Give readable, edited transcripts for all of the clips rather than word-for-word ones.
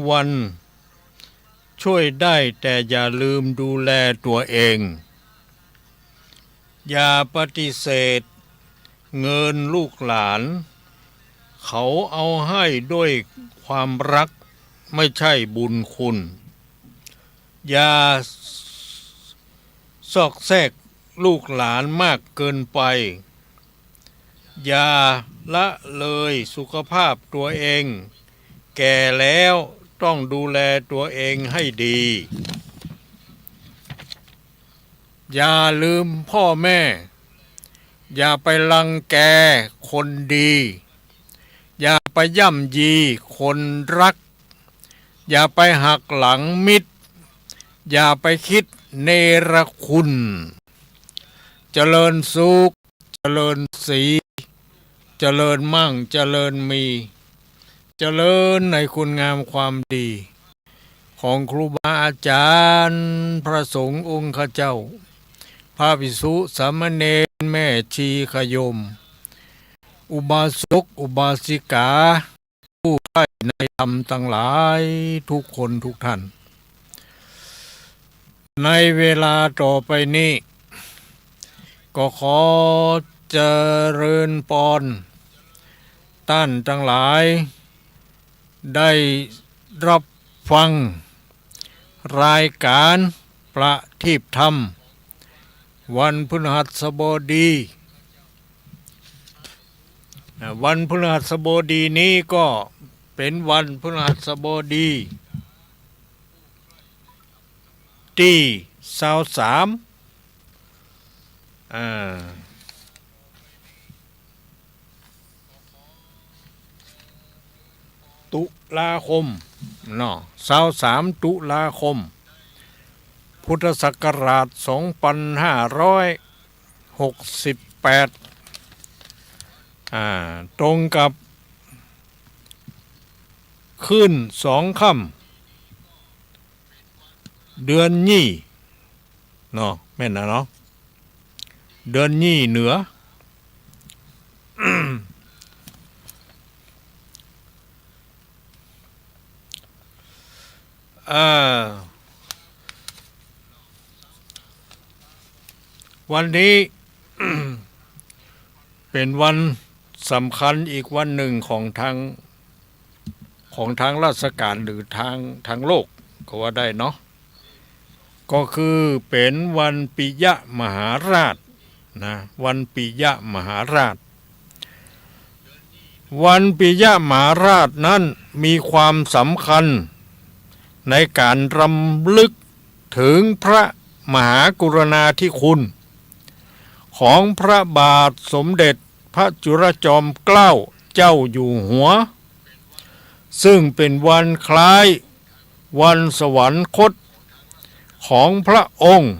วันช่วยได้แต่อย่าลืมดูแลตัวเองอย่าปฏิเสธเงินลูกหลานเขาเอาให้ด้วยความรักไม่ใช่บุญคุณอย่าซอกแซกลูกหลานมากเกินไปอย่าละเลยสุขภาพตัวเองแก่แล้วต้องดูแลตัวเองให้ดีอย่าลืมพ่อแม่อย่าไปรังแกคนดีอย่าไปย่ำยีคนรักอย่าไปหักหลังมิตรอย่าไปคิดเนรคุณเจริญสุขเจริญสีเจริญมั่งเจริญมีเจริญในคุณงามความดีของครูบาอาจารย์พระสงฆ์องค์ข้าเจ้าพระภิกษุสามเณรแม่ชีขยมอุบาสกอุบาสิกาผู้ใคร่ในธรรมทั้งหลายทุกคนทุกท่านในเวลาต่อไปนี้ก็ขอเจริญพรท่านทั้งหลายได้รับฟังรายการประทีปธรรมวันพฤหัสบดีวันพฤหัสบดีนี้ก็เป็นวันพฤหัสบดีที่23ตุลาคมเนาะ23ตุลาคมพุทธศักราช2568ตรงกับขึ้น2 ค่ำเดือนยี่เนาะแม่นนะเนาะเดือนยี่เหนือ วันนี้ เป็นวันสำคัญอีกวันหนึ่งของทางราชการหรือทางโลกก็ว่าได้เนาะก็คือเป็นวันปิยมหาราชนะวันปิยมหาราชวันปิยมหาราชนั้นมีความสำคัญในการรำลึกถึงพระมหากรุณาธิคุณของพระบาทสมเด็จพระจุลจอมเกล้าเจ้าอยู่หัวซึ่งเป็นวันคล้ายวันสวรรคตของพระองค์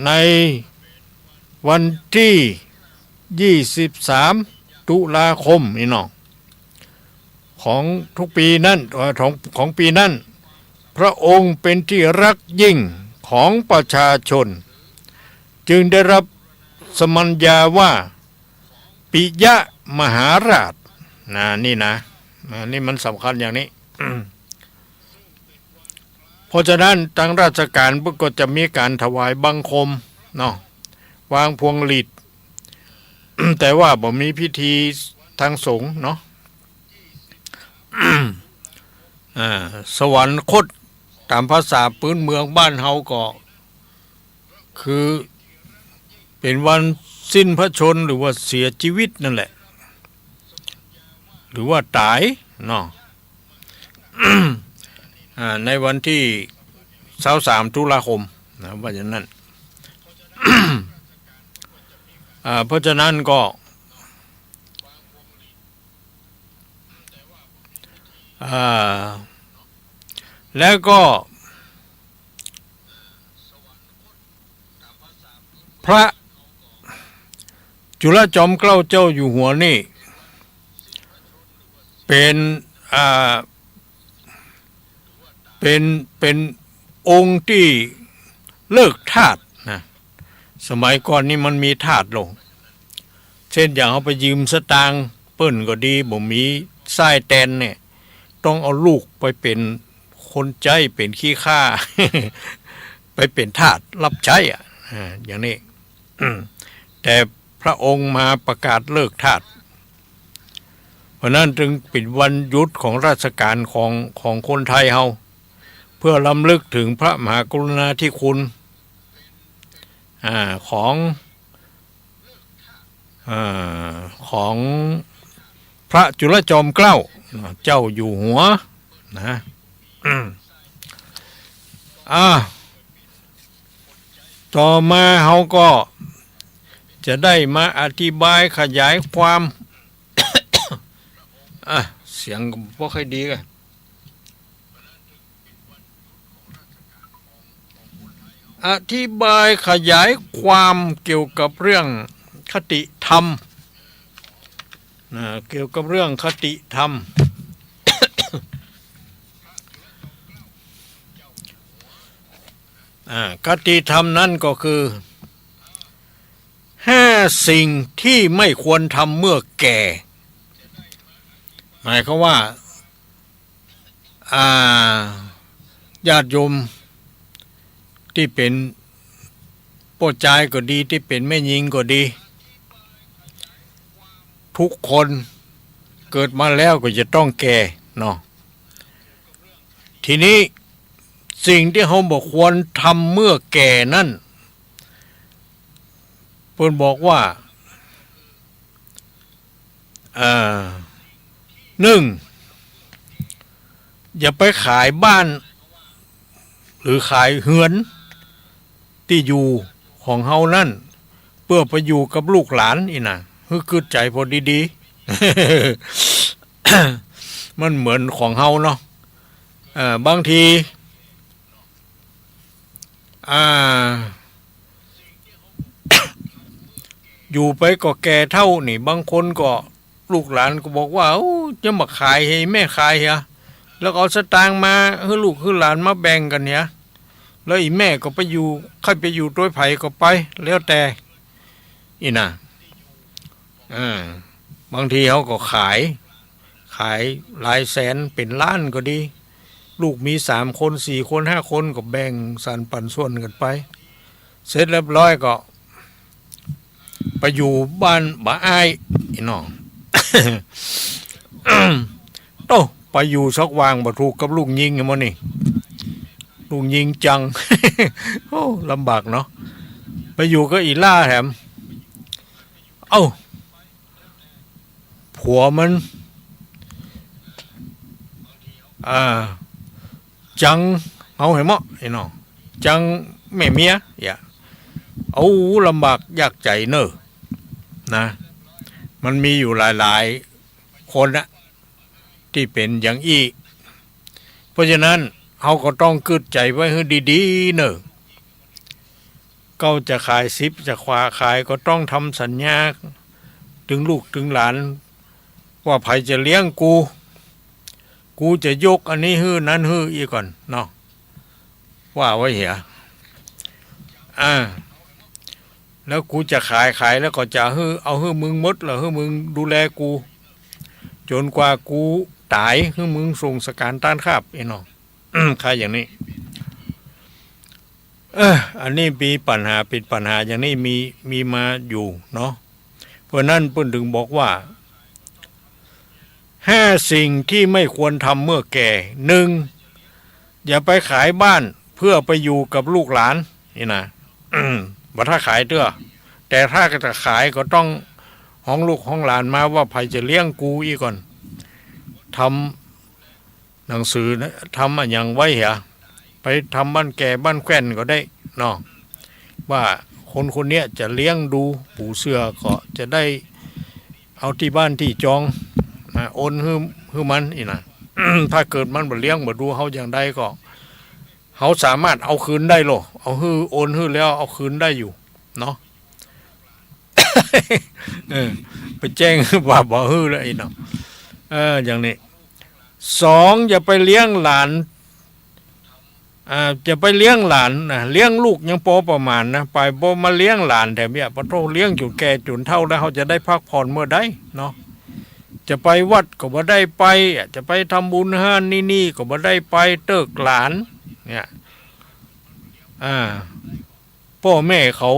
ในวันที่23ตุลาคมนี่เนาะของทุกปีนั้นของปีนั้นพระองค์เป็นที่รักยิ่งของประชาชนจึงได้รับสมัญญาว่าปิยมหาราชนี่นะนี่มันสำคัญอย่างนี้ เพราะฉะนั้นทางราชการก็จะมีการถวายบังคมเนาะวางพวงหลีด แต่ว่าบ่มีพิธีทางสงฆ์เนาะ สวรรคตตามภาษาพื้นเมืองบ้านเฮาก็คือเป็นวันสิ้นพระชนม์หรือว่าเสียชีวิตนั่นแหละหรือว่าตายเนาะ ในวันที่23ตุลาคมนะว่าอย่างนั้น เพราะฉะนั้นก็แล้วก็พระจุลจอมเกล้าเจ้าอยู่หัวนี่เป็นองค์ที่เลิกทาสนะสมัยก่อนนี่มันมีทาสลงเช่นอย่างเขาไปยืมสตางค์เปิ้นก็ดีบ่มีไส้แตนเนี่ย ต้องเอาลูกไปเป็นคนใจเป็นขี้ข้า ไปเป็นทาสรับใช้อย่างนี้ แต่พระองค์มาประกาศเลิกทาสเพราะนั้นจึงเป็นวันหยุดของราชการของคนไทยเฮาเพื่อรำลึกถึงพระมหากรุณาธิคุณของพระจุลจอมเกล้าเจ้าอยู่หัวนะต่อมาเขาก็จะได้มาอธิบายขยายความ เสียงก็บ่ค่อยดีกันอธิบายขยายความเกี่ยวกับเรื่องคติธรรมเกี่ยวกับเรื่องคติธรรม คติธรรมนั่นก็คือ5สิ่งที่ไม่ควรทำเมื่อแก่หมายความว่าญาติโยมที่เป็นพ่อชายก็ดีที่เป็นแม่หญิงก็ดีทุกคนเกิดมาแล้วก็จะต้องแก่เนาะทีนี้สิ่งที่เขาบอกควรทำเมื่อแก่นั่นเพิ่นบอกว่า1อย่าไปขายบ้านหรือขายเฮือนที่อยู่ของเฮานั่นเพื่อไปอยู่กับลูกหลานอีน่ะคือใจพอดีๆ มันเหมือนของเฮาเนาะบางทีอยู่ไปก็แก่เท่านี่บางคนก็ลูกหลานก็บอกว่าจะมาขายให้แม่ขายเหรอแล้วเอาสตางค์มาให้ลูกให้หลานมาแบ่งกันเนี่ยแล้วอีแม่ก็ไปอยู่ใครไปอยู่ด้วยไผก็ไปแล้วแต่อีน่ะบางทีเขาก็ขายหลายแสนเป็นล้านก็ดีลูกมี3 คน 4 คน 5 คนก็แบ่งสรรปันส่วนกันไปเสร็จเรียบร้อยก็ไปอยู่บ้านบ้าอ้ายอีน้อง โตไปอยู่สักวางบ่ถูกกับลูกยิงอย่างมั้นี่ลูกยิงจัง โอ้ลำบากเนาะไปอยู่ก็อีล่าแถมผัวมันจังเอาเห็นมั้ยไอ้น้องจังแม่เมียอย่าลำบากยากใจเนอะนะมันมีอยู่หลายคนนะที่เป็นอย่างอี้เพราะฉะนั้นเขาก็ต้องกึดใจไว้ให้ดีๆเนอะก็จะขาย10จะขายก็ต้องทำสัญญาถึงลูกถึงหลานว่าไผจะเลี้ยงกูจะยกอันนี้ฮื้อนั้นฮื้ออีกก่อนเนาะว่าไว้เหี้ยแล้วกูจะขายแล้วก็จะเอามึงหมดแล้วมึงดูแลกูจนกว่ากูตายมึงส่งสการต้านคาบไอ้น้องใครอย่างนี้อันนี้มีปัญหาเป็นปัญหาอย่างนี้มีมาอยู่เนาะเพราะนั้นเพิ่นถึงบอกว่า5สิ่งที่ไม่ควรทำเมื่อแก่1อย่าไปขายบ้านเพื่อไปอยู่กับลูกหลานนี่นะว่าถ้าขายเด้อแต่ถ้าจะขายก็ต้องห้องลูกห้องหลานมาว่าไผจะเลี้ยงกูอีกก่อนทำหนังสือนะทำอะไรอย่างไว้เหรอไปทำบ้านแก่บ้านแคว่นก็ได้เนาะว่าคนเนี้ยจะเลี้ยงดูปู่เสือก็จะได้เอาที่บ้านที่จองโอนให้มันอีนะ ถ้าเกิดมันบ่เลี้ยงบ่ดูเขาอย่างใดก็เขาสามารถเอาคืนได้หรอเอาโอนแล้วเอาคืนได้อยู่เนาะ ไปแจ้งว่าบ่แล้วไอ้เนาะอย่างนี้2อย่าไปเลี้ยงหลานจะไปเลี้ยงหลานนะเลี้ยงลูกยังพอประมาณนะไปบ่มาเลี้ยงหลานแถมเนี่ยปะโตเลี้ยงจนแก่จนเฒ่าแล้วเขาจะได้พักผ่อนเมื่อใดเนาะ จะไปวัดก็บ่ได้ไปจะไปทำบุญห้านนี่ก็บ่ได้ไปเติกหลานเนี่ยพ่อแม่เขา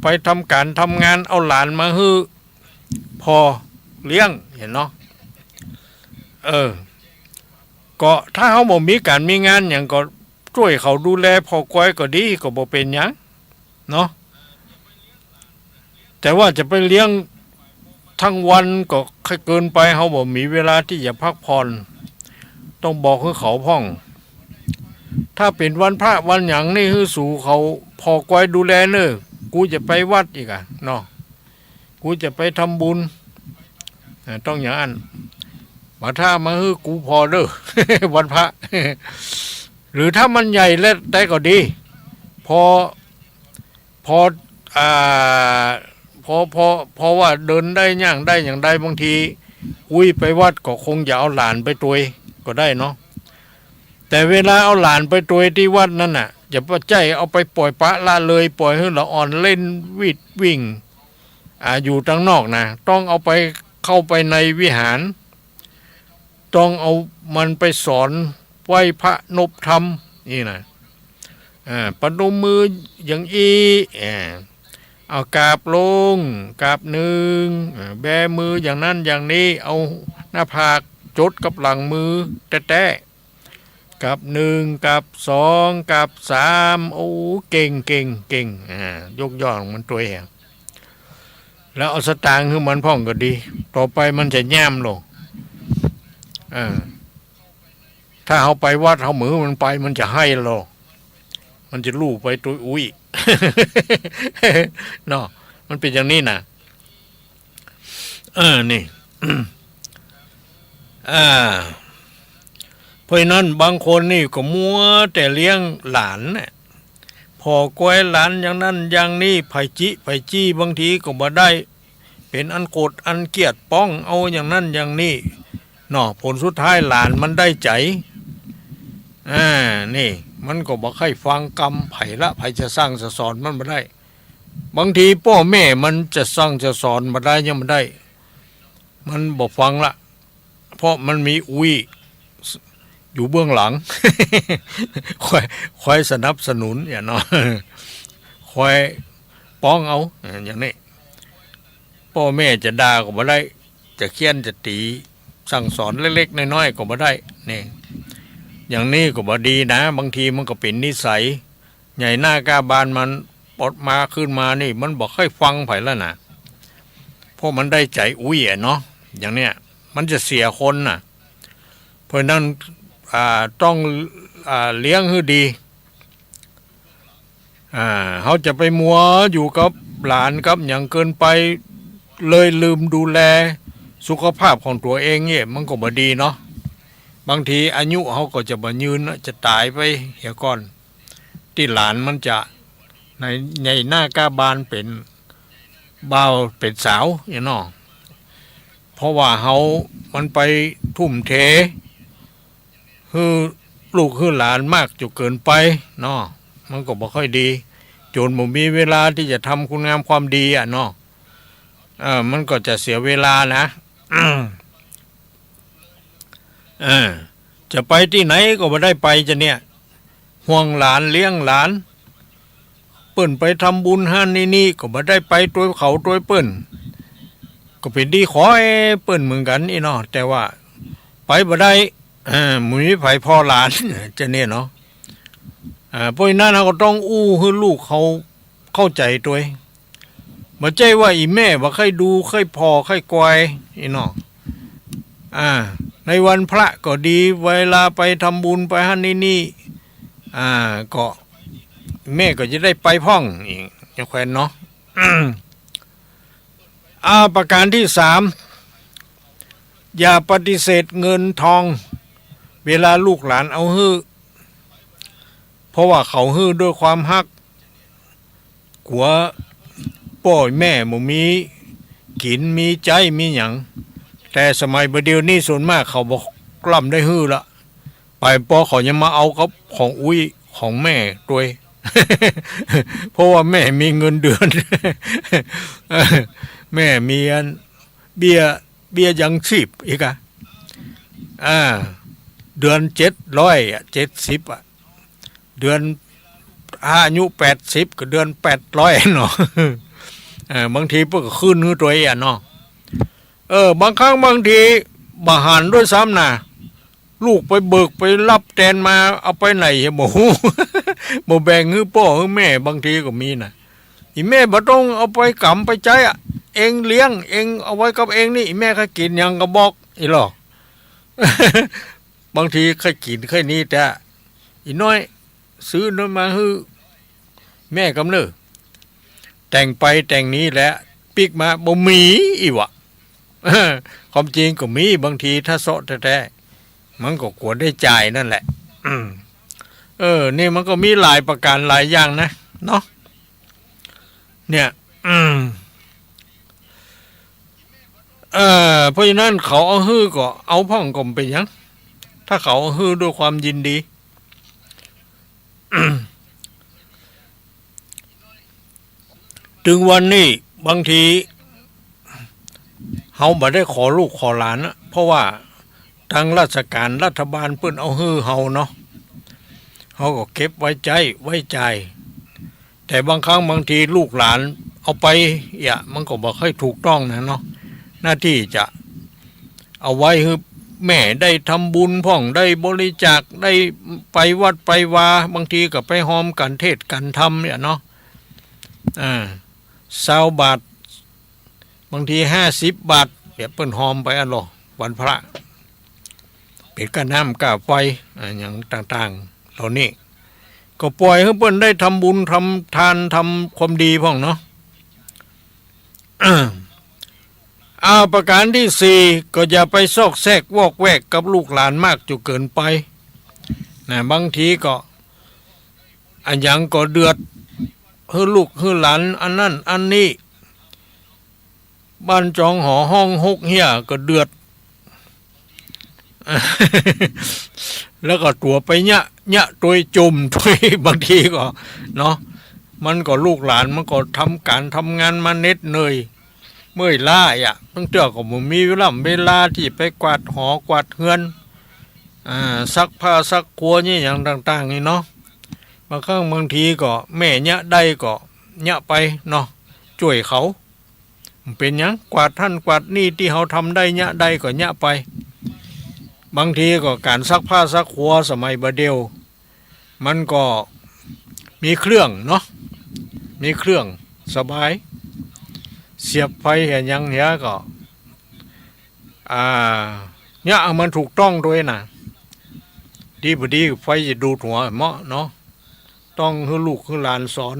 ไปทำการทำงานเอาหลานมาฮื้อพอเลี้ยงเห็นเนาะก็ถ้าเขาบ่มีการมีงานอย่างก็ช่วยเขาดูแลพอก้อยก็ดีก็บ่เป็นหยังเนาะแต่ว่าจะไปเลี้ยงทั้งวันก็เกินไปเขาบ่มีเวลาที่จะพักผ่อนต้องบอกให้เขาพ่องถ้าเป็นวันพระวันหยังนี่คือสู่เขาพอก้อยดูแลเนอะกูจะไปวัดอีกเนาะกูจะไปทำบุญต้องอย่างนั้นมาถ้ามาฮือกูพอเด้อ วันพระ หรือถ้ามันใหญ่เล็กได้ก็ดีพอว่าเดินได้ย่างได้อย่างใดบางทีไปวัดก็คงจะเอาหลานไปตัวก็ได้เนาะแต่เวลาเอาหลานไปตัวที่วัดนั่นน่ะอย่าไปใจเอาไปปล่อยปะละเลยปล่อยให้ละอ่อนเล่นวิ่งอยู่ตั้งนอกนะต้องเอาไปเข้าไปในวิหารต้องเอามันไปสอนไหว้พระนบธรรมนี่นะประนมมืออย่างเอากราบลงกราบหนึ่งแบมืออย่างนั้นอย่างนี้เอาหน้าผากจดกับหลังมือแตะกับหนึ่งกับสองกับสามโอ้เก่งยกย่องมันตัวเองแล้วเอาสตางค์คือมันพ่องก็ดีต่อไปมันจะแย่มลงถ้าเขาไปวัดเขามือมันไปมันจะให้เรามันจะลู่ไปตัวเนาะมันเป็นอย่างนี้นะนี่ เพราะนั้นบางคนนี่ก็มัวแต่เลี้ยงหลานเนี่ยพอก้อยหลานอย่างนั้นอย่างนี้ไผ่จี้บางทีก็บ่ได้เป็นอันโกรธอันเกลียดป้องเอาอย่างนั้นอย่างนี้เนาะผลสุดท้ายหลานมันได้ใจนี่มันก็บ่ค่อยฟังกรรมไผ่จะสร้างจะสอนมันบ่ได้บางทีพ่อแม่มันจะสร้างจะสอนบ่ได้ยังบ่ได้มันบ่ฟังละเพราะมันมีอยู่เบื้องหลัง คอยสนับสนุนอย่างน้อยคอยป้องเอาอย่างนี้พ่อแม่จะด่าก็บ่ได้จะเคี่ยนจะตีสั่งสอนเล็กๆน้อยๆก็บ่ได้นี่อย่างนี้ก็บ่ดีนะบางทีมันก็เป็นนิสัยใหญ่หน้ากาบานมันปลดมาขึ้นมานี่มันบอกค่อยฟังไผแล้วนะเพราะมันได้ใจเนาะอย่างเนี้ยมันจะเสียคนน่ะเพราะนั้นต้องเลี้ยงให้ดีเขาจะไปมัวอยู่กับหลานกับอย่างเกินไปเลยลืมดูแลสุขภาพของตัวเองเนี่ยมันก็บ่ดีเนาะบางทีอายุเขาก็จะบ่ยืนจะตายไปเหี่ยก่อนที่หลานมันจะในหน้ากาบานเป็นบ่าวเป็นสาวอย่างน้อเพราะว่ามันไปทุ่มเทคือลูกคือหลานมากจนเกินไปเนาะมันก็บ่ค่อยดีจนบ่มีเวลาที่จะทำคุณงามความดีเนาะมันก็จะเสียเวลานะจะไปที่ไหนก็บ่ได้ไปจะเนี่ยห่วงหลานเลี้ยงหลานเปิ้นไปทำบุญห้านนี่ก็บ่ได้ไปตัวเขาตัวเปิ้นก็เป็นดีขอเปิ้นเหมือนกันเนาะแต่ว่าไปบ่ได้มุ้ยไผพ่อหลานจะเนี่ยเนาะเพราะนั้นเราก็ต้องให้ลูกเขาเข้าใจตัวบ่ใจว่าอีแม่บ่เคยดูเคยพอเคยกวายเนาะในวันพระก็ดีเวลาไปทำบุญไปหันนี่ก็แม่ก็จะได้ไปพ่องอีกอย่างแควนเนาะ ประการที่3อย่าปฏิเสธเงินทองเวลาลูกหลานเอาฮื้อเพราะว่าเขาฮื้อด้วยความฮักกัวพ่อแม่บ่มีกินมีใจมีหยังแต่สมัยบัดเดี๋ยวนี้ส่วนมากเขาบอกกล้ำได้ฮื้อละไปพอเขายังมาเอากับของของแม่ตัว เพราะว่าแม่มีเงินเดือน แม่มีเบี้ เบี้ยยังชีพอีกอะเดือน770เดือนอายุ80ก็เดือน800เนาะบางทีเพิ่นก็ขึ้นคือตัวเนาะบางครั้งบางทีบาหารด้วยซ้ำนะลูกไปเบิกไปรับแทนมาเอาไปไหนบ่ ฮู้ บ่แบ่งคือพ่อคือแม่บางทีก็มีนะอีแม่บ่ต้องเอาไปกำไปใจเองเลี้ยงเองเอาไว้กับเองนี่อีแม่ก็กินหยังก็บอกอีหรอ บางทีเคยกินเคยนี้แต่อีน้อยซื้อน้ำมาฮื้อแม่กำเนิดแต่งไปแต่งนี้แหละปิกมาบ่มีอีวะ ความจริงก็มีบางทีถ้าโซะแท้ๆมันก็ควรได้จ่ายนั่นแหละนี่มันก็มีหลายประการหลายอย่างนะเนาะเนี่ยเพราะฉะนั้นเขาเอาฮื้อก็เอาพ่องก็เป็นยังถ้าเขาเอาฮื้อด้วยความยินดี ถึงวันนี้บางทีเฮาบ่ได้ขอลูกขอหลานนะเพราะว่าทางราชการรัฐบาลเพิ่นเอาฮื้อเฮาเนาะเฮาก็เก็บไว้ใจไว้ใจแต่บางครั้งบางทีลูกหลานเอาไปมันก็บ่ค่อยถูกต้องนะเนาะหน้าที่จะเอาไว้ให้แม่ได้ทำบุญพ่องได้บริจาคได้ไปวัดไปวาบางทีก็ไปหอมกันเทศกันธรรมเนาะ20 บาทบางที50 บาทเดี๋ยวเปิ้นหอมไปหรอวันพระเป็นกระน้ำกะไฟอย่างต่างๆเหล่านี้ก็ปล่อยให้เปิ้นได้ทำบุญทำทานทำความดีพ่องเนาะ ประการที่4ก็อย่าไปซอกแซกวอกแวกกับลูกหลานมากจนเกินไปนะบางทีก็อันยังก็เดือดให้ลูกให้หลานอันนั้นอันนี้บ้านจองหอห้องหกเหี้ยก็เดือด แล้วก็ตัวไปเนี่ยตัวจุ่มตัวบางทีก็เนาะมันก็ลูกหลานมันก็ทำการทำงานมาเน็ดเหนื่อยเมื่อยล้าตั้งเตือก็บ่มีเวลาที่ไปกวาดหอกวาดเฮือนซักผ้าซักครัวนี่อย่างต่างๆนี่เนาะบางครั้งบางทีก็แม่เนี่ยได้ก็เนี่ยไปเนาะช่วยเขาเป็นหยังกวาดท่านกวาดนี่ที่เขาทำได้เนี่ยได้ก็เนี่ยไปบางทีก็การซักผ้าซักครัวสมัยบะเดียวมันก็มีเครื่องเนาะมีเครื่องสบายเสียบไฟเห็นยังเนี้ยก็เนี่ยมันถูกต้องด้วยนะดีพอดีไฟจะดูดหัวเหมาะเนาะต้องให้ลูกให้หลานสอน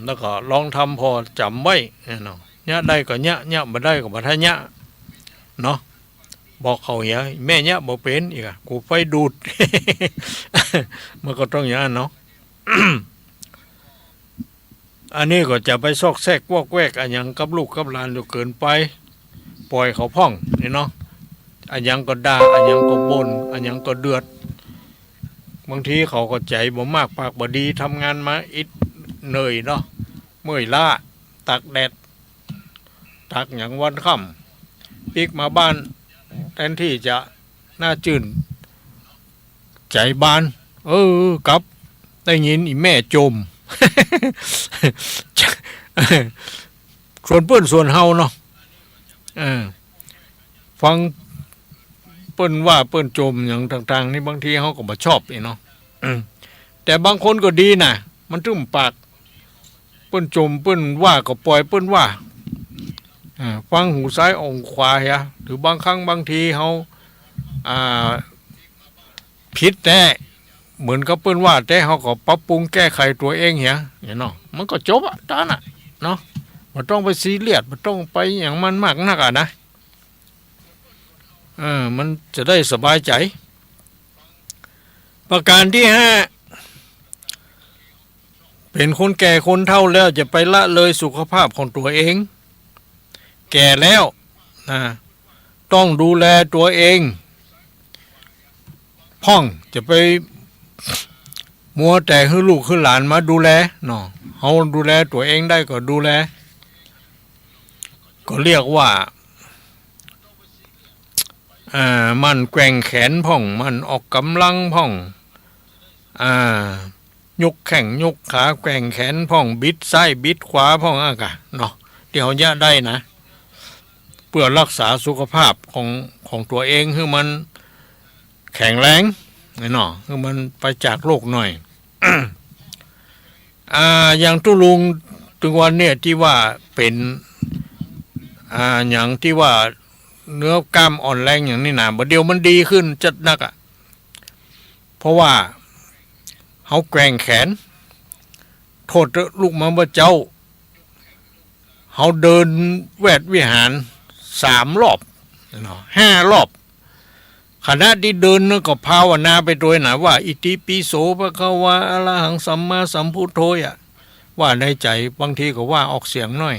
แล้วก็ลองทำพอจำไว้เนาะเนี่ยได้ก็เนี่ยบ่ได้ก็บ่ทันเนี่ยเนาะบอกเขาเหี้ยแม่เนี่ยบ่เป็นอีกกูไฟดูด มันก็ต้องอย่างนั้นเนาะ อันนี้ก็จะไปซอกแซกวอกแวกอันยังกับลูกกับหลานอยู่เกินไปปล่อยเขาพ่องนี่เนาะอันยังก็ด่าอันยังก็บ่นอันยังก็เดือดบางทีเขาก็ใจบ่มากปากบ่ดีทำงานมาอิดเหนื่อยเนาะเมื่อยล้าตากแดดตากอย่างวันค่ำปีกมาบ้านแทนที่จะน่าจื่นใจบานกลับได้ยินอีแม่จม ส่วนเปิ้นส่วนเฮาเนาะฟังเปิ้นว่าเปิ้นจมอย่างต่างๆนี่บางทีเฮาก็บ่ชอบเนาะแต่บางคนก็ดีนะมันตึ้มปากเปิ้นจมเปิ้นว่าก็ปล่อยเปิ้นว่าฟังหูซ้ายออกขวาหรือบางครั้งบางทีเฮาผิดแต่เหมือนกับเปิ้นว่าแต่เฮาก็ปรับปรุงแก้ไขตัวเองเนาะมันก็จบตอนน่ะเนาะบ่ต้องไปซีเรียสบ่ต้องไปอย่างมันมากนักนะมันจะได้สบายใจประการที่5เป็นคนแก่คนเฒ่าแล้วจะไปละเลยสุขภาพของตัวเองแก่แล้วต้องดูแลตัวเองพ่องจะไปมัวแต่ให้ลูกให้หลานมาดูแลเนาะเฮาดูแลตัวเองได้ก็ดูแล ก็เรียกว่ามันแกว่งแขนพ่องมันออกกำลังพ่องยกแข้งยกขาแกว่งแขนพ่องบิดซ้ายบิดขวาพ่องอากะเนาะเดี๋ยวจะได้นะเพื่อรักษาสุขภาพของตัวเองให้มันแข็งแรงเนาะให้มันไปจากโรคหน่อย อย่างตุลุงถึงวันเนี่ยที่ว่าเป็นอย่างที่ว่าเนื้อกล้ามอ่อนแรงอย่างนี้นะบัดเดียวมันดีขึ้นจัดนักเพราะว่าเขาแกว่งแขนโทษลูกมาว่าเจ้าเขาเดินแวดวิหาร3 รอบ5 รอบขณะที่เดินก็ภาวนาไปโดยนะว่าอิติปิโสภะคะวะอะระหังสัมมาสัมพุทโธว่าในใจบางทีก็ว่าออกเสียงหน่อย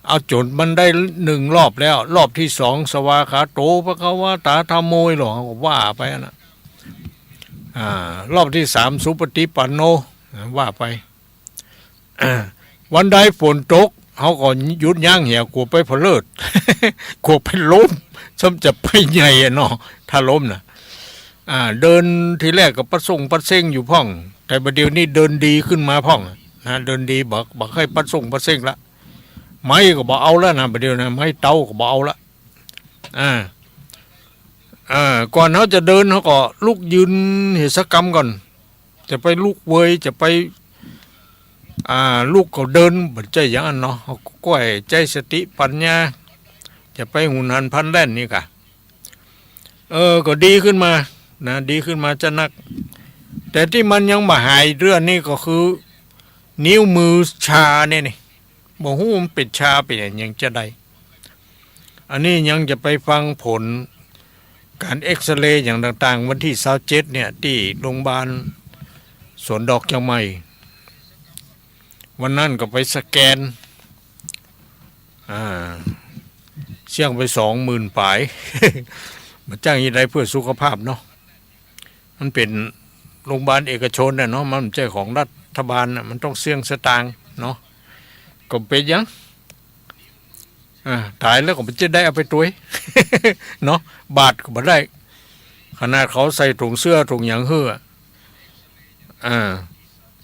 เอาจนมันได้1 รอบแล้วรอบที่2สวาขาโตภะคะวะตาธัมโมหรอว่าไปนะรอบที่3สุปฏิปันโนว่าไปวันใดฝนตกเขาก็หยุดยั้งเหี่ยกลัวไปพเลิด กลัวไปล้มซ้ำจะไปใหญ่เนาะถ้าล้มนะเดินทีแรกก็ประเซ็งอยู่พ่องแต่ประเดี๋ยวนี้เดินดีขึ้นมาพ่องนะเดินดีบอกให้ประเซ็งละไม้ก็บอกเอาแล้วนะประเดี๋ยวนะไม้เตาก็บอกเอาละก่อนเขาจะเดินเขาก็ลุกยืนเหตุกรรมก่อนจะไปลุกเวยจะไปลูกก็เดินบัดใจอย่างนั้นเนาะก้อยใจสติปัญญาจะไปหุ่นหันพันแล่นนี่กะก็ดีขึ้นมานะดีขึ้นมาจะนักแต่ที่มันยังมาหายเรื่องนี้ก็คือนิ้วมือชาเนี่ยนี่บอกหูมันเป็นชาเป็นอย่างจะได้อันนี้ยังจะไปฟังผลการเอ็กซเรย์อย่างต่างๆวันที่27เนี่ยที่โรงพยาบาลสวนดอกเชียงใหม่วันนั้นก็ไปสแกนเสี่ยงไป20,000 ปลาย มาจ้างยังไงเพื่อสุขภาพเนาะมันเป็นโรงพยาบาลเอกชนเนาะมันไม่ใช่ของรัฐบาลมันต้องเสี่ยงสตางค์เนาะก็เป็นยังตายแล้วก็มันจะได้เอาไปตัว เนาะบาทก็ไม่ได้ขนาดเขาใส่ถุงเสื้อถุงหยางเหือ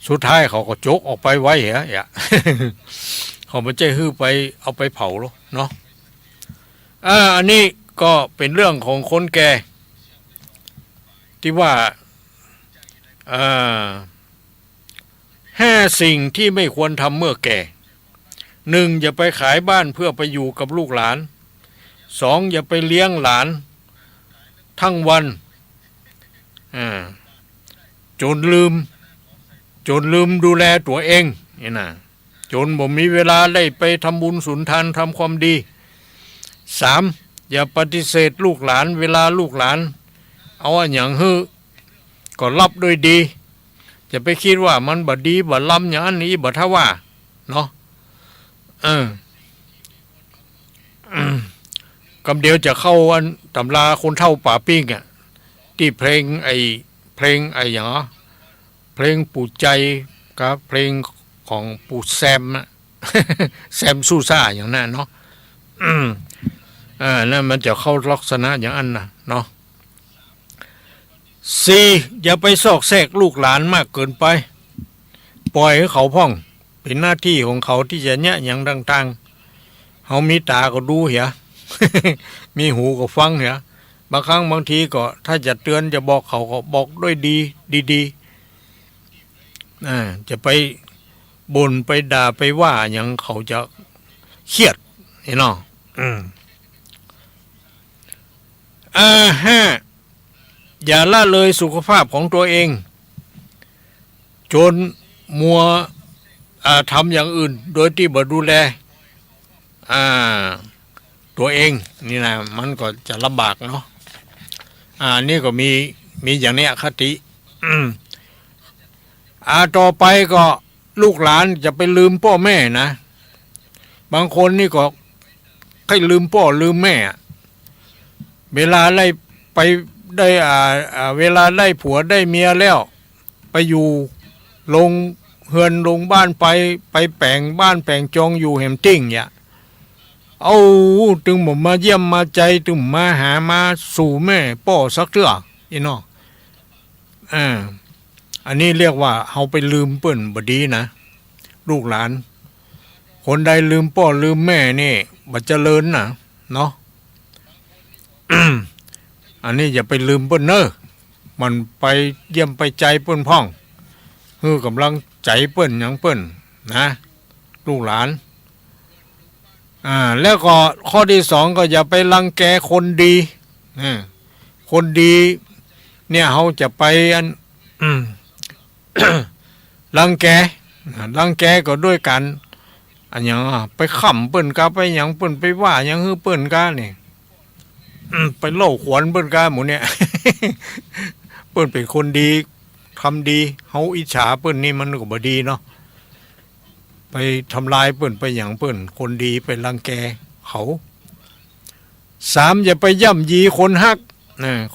สุดท้ายเขาก็จกออกไปไว้เหรอ เขาไม่ใช่ฮื้อไปเอาไปเผาหรอกเนาะอันนี้ก็เป็นเรื่องของคนแก่ที่ว่า5 สิ่งที่ไม่ควรทำเมื่อแก่ 1. อย่าไปขายบ้านเพื่อไปอยู่กับลูกหลาน 2. อย่าไปเลี้ยงหลานทั้งวันจนลืมดูแลตัวเองนี่นะจนบ่มีเวลาได้ไปทำบุญสุนทานทำความดี 3. อย่าปฏิเสธลูกหลานเวลาลูกหลานเอาอย่างฮื้อก็รับด้วยดีจะไปคิดว่ามันบ่ดีบ่ล้ำอย่างนี้บ่ท่าว่าเนาะกำเดียวจะเข้าอันตำราคนเฒ่าป่าปิ้งที่เพลงอย่างเพลงปู่ใจกับเพลงของปู่แซม แซมซูซ่าอย่างนั้นเนาะนั่นมันจะเข้าลักษณะอย่างนั้นนะเนาะ 4. อย่าไปซอกแซกลูกหลานมากเกินไปปล่อยให้เขาพ่องเป็นหน้าที่ของเขาที่จะเนี่ยอย่างต่างๆเขามีตาก็ดูเหีย มีหูก็ฟังเหียบางครั้งบางทีก็ถ้าจะเตือนจะบอกเขาก็บอกด้วยดีจะไปบ่นไปด่าไปว่าอย่างเขาจะเครียดเห็นเนาะ5. อย่าละเลยสุขภาพของตัวเองจนมัวทำอย่างอื่นโดยที่บ่ดูแลตัวเองนี่นะมันก็จะลำบากเนาะนี่ก็มีอย่างนี้คติต่อไปก็ลูกหลานจะไปลืมพ่อแม่นะบางคนนี่ก็ให้ลืมพ่อลืมแม่เวลาไล่ไปได้เวลาได้ผัวได้เมียแล้วไปอยู่ลงเฮือนลงบ้านไปแปลงบ้านแปลงจองอยู่แหมติ้งเนี่ย เอาตึงผมมาเยี่ยมมาใจตึงมาหามาสู่แม่ป่อสักเทื่ออีน้ออันนี้เรียกว่าเฮาไปลืมเปิ้นบ่ดีนะลูกหลานคนใดลืมพ่อลืมแม่นี่บ่เจริญนะเนาะ อันนี้อย่าไปลืมเปิ้นเนอะมันไปเยี่ยมไปใจเปิ้นพ่องคือกำลังใจเปิ้นหยังเปิ้นนะลูกหลานแล้วก็ข้อที่สองก็อย่าไปรังแกคนดีคนดีเนี่ยเขาจะไปรังแกก็ด้วยกันอันอย่างไปขำเปิ้นกาไปอย่างเปิ้นไปว่าอย่างฮือเปิ้นกาเนี่ยไปเล่าขวัญเปิ้นกาหมูเนี่ย เปิ้นเป็นคนดีทำดีเฮาอิจฉาเปิ้นนี่มันก็บ่ดีเนาะไปทำลายเปิ้นไปอย่างเปิ้นคนดีไปรังแกเขาสามอย่าไปย่ำยีคนฮัก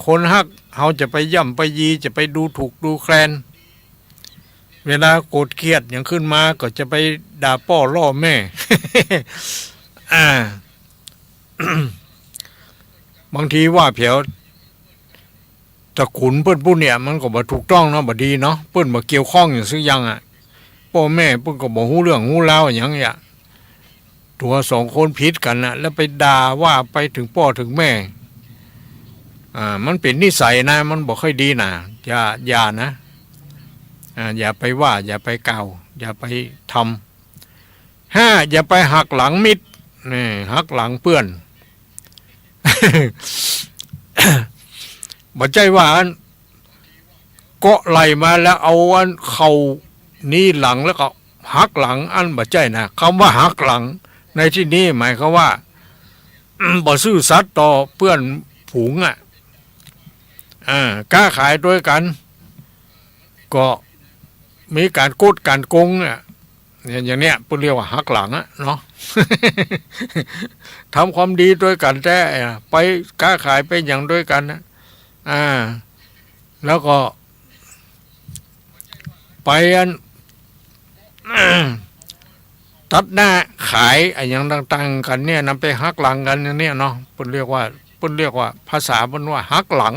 คนฮักเฮาจะไปย่ำไปยีจะไปดูถูกดูแคลนเวลาโกรธเครียดอย่างขึ้นมาก็จะไปด่าพ่อล่อแม่ บางทีว่าเผียวตะขุนเปิ้นผู้เนี่ยมันก็บ่ถูกต้องเนาะบ่ดีเนาะเปิ้นบ่เกี่ยวข้องอย่างซึ่งยังพ่อแม่เปิ้นก็บ่ฮู้เรื่องฮู้ราวอย่างเงี้ยตัวสองคนผิดกันนะแล้วไปด่าว่าไปถึงพ่อถึงแม่มันเป็นนิสัยนะมันบ่ค่อยดีนะอย่านะอย่าไปว่าอย่าไปกล่าวอย่าไปทำห้าอย่าไปหักหลังมิตรนี่หักหลังเพื่อน บ่ใจว่าเกาะไหลมาแล้วเอาอันเข่านี่หลังแล้วก็หักหลังอันบ่ใจนะคำว่าหักหลังในที่นี้หมายความว่า บ่ซื่อสัตย์ต่อเพื่อนฝูงกล้าขายด้วยกันก็มีการโกดการโกงเนี่ยอย่างเนี้ยเพิ่นเรียกว่าหักหลังเนาะ ทำความดีด้วยกันแต่ไปค้าขายไปอย่างด้วยกันนะแล้วก็ไปตัดหน้าขายอย่างต่างๆกันเนี่ยนำไปหักหลังกันอย่างเนี้ยเนาะเพิ่นเรียกว่าภาษาเพิ่นว่าหักหลัง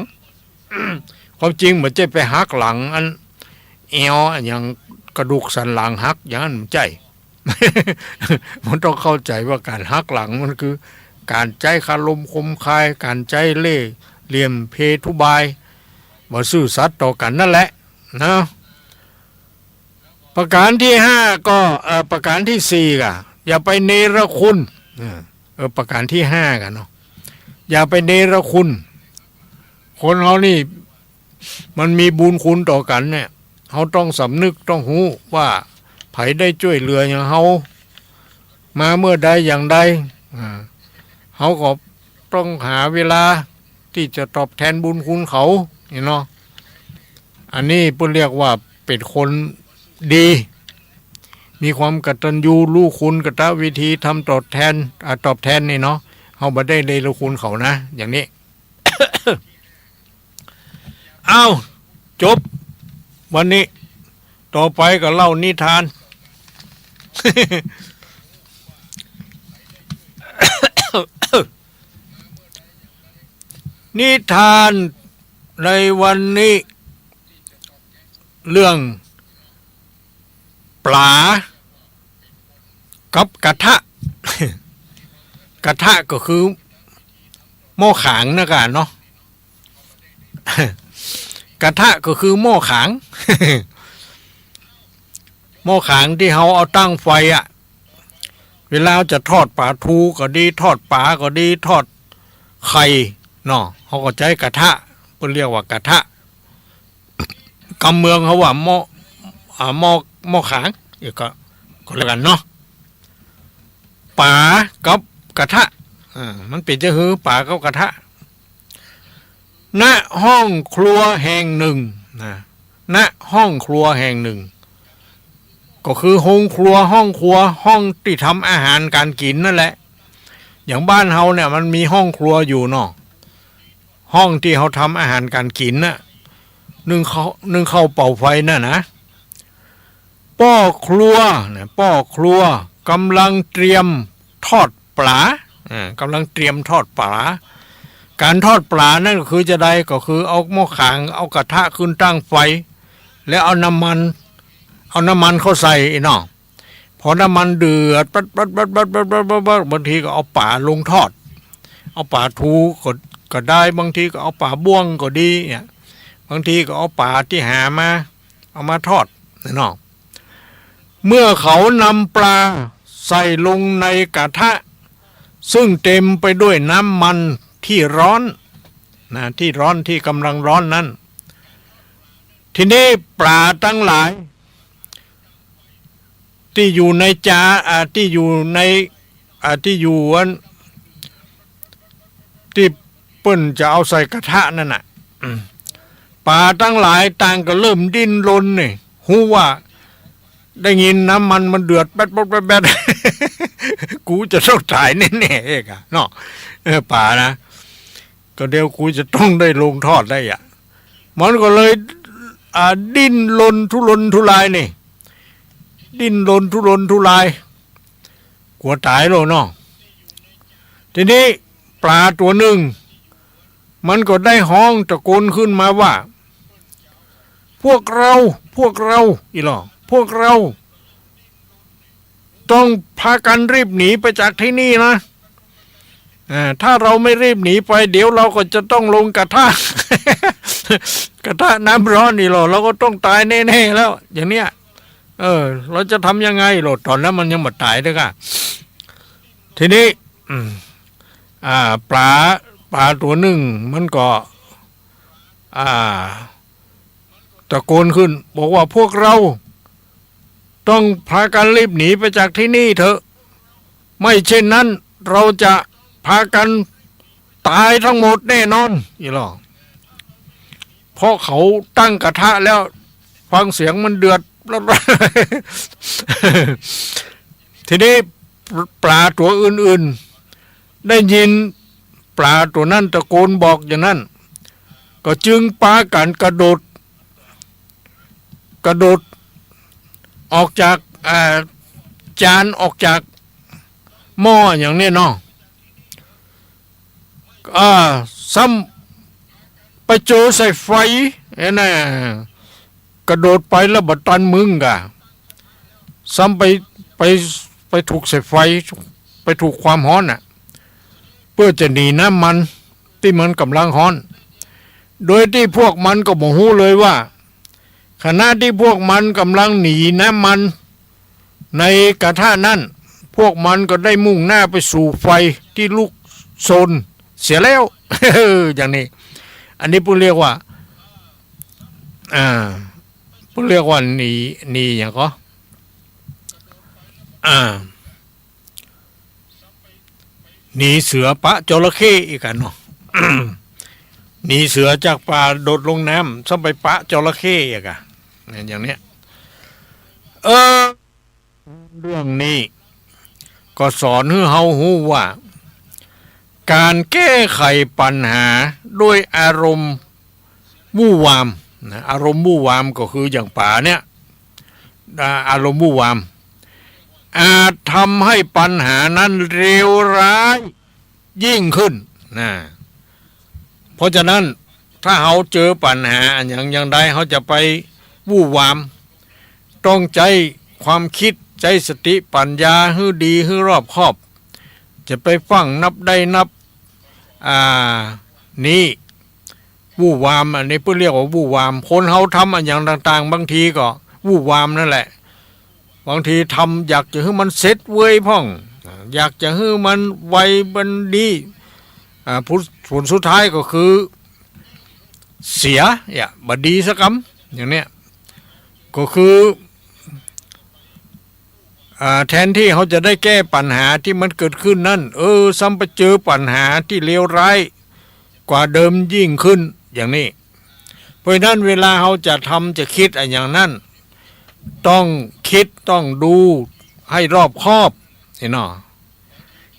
ความจริงเหมือนจะไปหักหลังอันเอวอย่างกระดูกสันหลังหักอย่างนั้นใจ มันต้องเข้าใจว่าการหักหลังมันคือการใจคารมคมคายการใจเล่ห์เหลี่ยมเพทุบายบ่ซื่อสัตย์ต่อกันนั่นแหละนะประการที่ห้าก็ประการที่สี่ก็อย่าไปเนรคุณประการที่ห้ากันเนาะอย่าไปเนรคุณคนเขานี่มันมีบุญคุณต่อกันเนี่ยเขาต้องสำนึกต้องรู้ว่าไผได้ช่วยเหลืออย่างเขามาเมื่อใดอย่างใดเขาก็ต้องหาเวลาที่จะตอบแทนบุญคุณเขาเนาะอันนี้เพิ่นเรียกว่าเป็นคนดีมีความกตัญญูรู้คุณกตวิธีทำตอบแทนนี่เนาะเขาบ่ได้เลยรู้คุณเขานะอย่างนี้ เอาจบวันนี้ต่อไปก็เล่านิทาน นิทานในวันนี้เรื่องปลากับกระทะ กระทะก็คือหม้อขางนะกันเนาะ กระทะก็คือหม้อขาง หม้อขางที่เขาเอาตั้งไฟเวลาจะทอดปลาทูก็ดีทอดปลาก็ดีทอดไข่เนาะเขาก็ใช้กระทะเพิ่นเรียกว่ากระทะกำเมืองเขาว่าหม้อขางก็แล้วกันเนาะปลากับกระทะมันเป็นจะหือปลากับกระทะณห้องครัวแห่งหนึ่งณห้องครัวแห่งหนึ่งก็คือห้องครัวห้องที่ทำอาหารการกินนั่นแหละอย่างบ้านเฮาเนี่ยมันมีห้องครัวอยู่เนาะห้องที่เขาทำอาหารการกินน่ะนึ่งข้าวเป่าไฟน่ะนะป้อครัวกำลังเตรียมทอดปลา กำลังเตรียมทอดปลาการทอดปลานั่นก็คือจะได้ก็คือเอาหม้อขางเอากระทะขึ้นตั้งไฟแล้วเอาน้ำมันเข้าใส่เนาะพอน้ำมันเดือดปัดบางทีก็เอาปลาลงทอดเอาปลาทูก็ได้บางทีก็เอาปลาบ้วงก็ดีเนี่ยบางทีก็เอาปลาที่หามาเอามาทอดเนาะเมื่อเขานำปลาใส่ลงในกระทะซึ่งเต็มไปด้วยน้ำมันที่ร้อนนะที่กำลังร้อนนั้นทีนี้ปลาทั้งหลายที่อยู่ในที่อยู่ที่เปิ้นจะเอาใส่กระทะนั่นน่ะปลาทั้งหลายต่างก็เริ่มดิ้นรนนี่หูว่าได้ยินน้ำมันเดือดแบดกูจะต้องตายแน่ๆเองอะเนาะป่านะก็เดี๋ยวกูจะต้องได้ลงทอดได้อ่ะมันก็เลยดิ้นรนทุรนทุรายนี่ดิ้นรนทุรนทุรายกลัวตายแล้วเนาะทีนี้ปลาตัวหนึ่งมันก็ได้ห้องตะโกนขึ้นมาว่าพวกเราอีหล่อพวกเราต้องพากันรีบหนีไปจากที่นี่นะถ้าเราไม่รีบหนีไปเดี๋ยวเราก็จะต้องลงกระทะ กระทะน้ำร้อนนี่หรอเราก็ต้องตายแน่ๆแล้วอย่างเนี้ยเราจะทำยังไงหรอตอนนั้นมันยังไม่ตายด้วยกันทีนี้ปลาตัวหนึ่งมันก็ตะโกนขึ้นบอกว่าพวกเราต้องพากันรีบหนีไปจากที่นี่เถอะไม่เช่นนั้นเราจะพากันตายทั้งหมดแน่นอนอีหรอเพราะเขาตั้งกระทะแล้วฟังเสียงมันเดือดแล้ว ทีนี้ปลาตัวอื่นๆได้ยินปลาตัวนั้นตะโกนบอกอย่างนั้นก็จึงปากันกระโดดออกจากจานออกจากหม้ออย่างนี้เนาะซ้ำไปเจอใส่ไฟน่ะกระโดดไปแล้วบัดตันมึงกะซ้ำไปถูกใส่ไฟไปถูกความร้อนน่ะเพื่อจะหนีน้ำมันที่มันกำลังร้อนโดยที่พวกมันก็บ่รู้เลยว่าขณะที่พวกมันกำลังหนีน้ำมันในกระทะนั้นพวกมันก็ได้มุ่งหน้าไปสู่ไฟที่ลุกโชนเสียแล้ว อย่างนี้อันนี้ผู้เรียกว่าหนีอย่างก็หนีเสือปะจระเข้อีกกันเนาะ หนีเสือจากป่าโดดลงน้ำซ้ำไปปะจระเข้อีกอะอย่างเนี้ยเรื่องนี้ก็สอนให้เฮาฮู้ว่าการแก้ไขปัญหาด้วยอารมณ์วู่วามนะอารมณ์วู่วามก็คืออย่างป่าเนี่ยอารมณ์วู่วามอาจทำให้ปัญหานั้นเลวร้ายยิ่งขึ้นนะเพราะฉะนั้นถ้าเขาเจอปัญหาอย่างใดเขาจะไปวู่วามต้องใจความคิดใจสติปัญญาให้ดีให้รอบคอบจะไปฟังนับได้นับนี่วู่วามอันนี้เพื่อเรียกว่าวู่วามคนเขาทำอย่างต่างๆบางทีก็วู่วามนั่นแหละบางทีทำอยากจะให้มันเสร็จเว้ยพ่องอยากจะให้มันไวบันดีผลสุดท้ายก็คือเสียบดีสักคำอย่างเนี้ยก็คือแทนที่เขาจะได้แก้ปัญหาที่มันเกิดขึ้นนั่นซ้ำไปเจอปัญหาที่เลวร้ายกว่าเดิมยิ่งขึ้นอย่างนี้เพราะนั้นเวลาเขาจะทำจะคิดอย่างนั้นต้องคิดต้องดูให้รอบคอบเห็นหรอ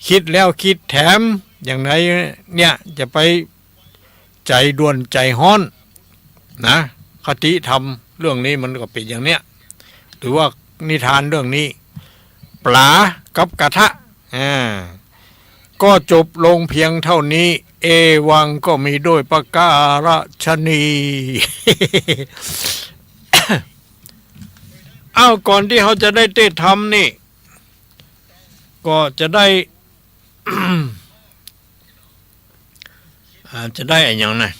คิดแล้วคิดแถมอย่างไรเนี่ยจะไปใจด่วนใจฮ้อนนะคติธรรมเรื่องนี้มันก็เป็นอย่างเนี้ยหรือว่านิทานเรื่องนี้ปลากับกระทะ ก็จบลงเพียงเท่านี้ เอวังก็มีด้วยประการฉนี เอ้าก่อนที่เขาจะได้เทศธรรมนี่ ก็จะได้ จะได้อะไรอย่างนั้น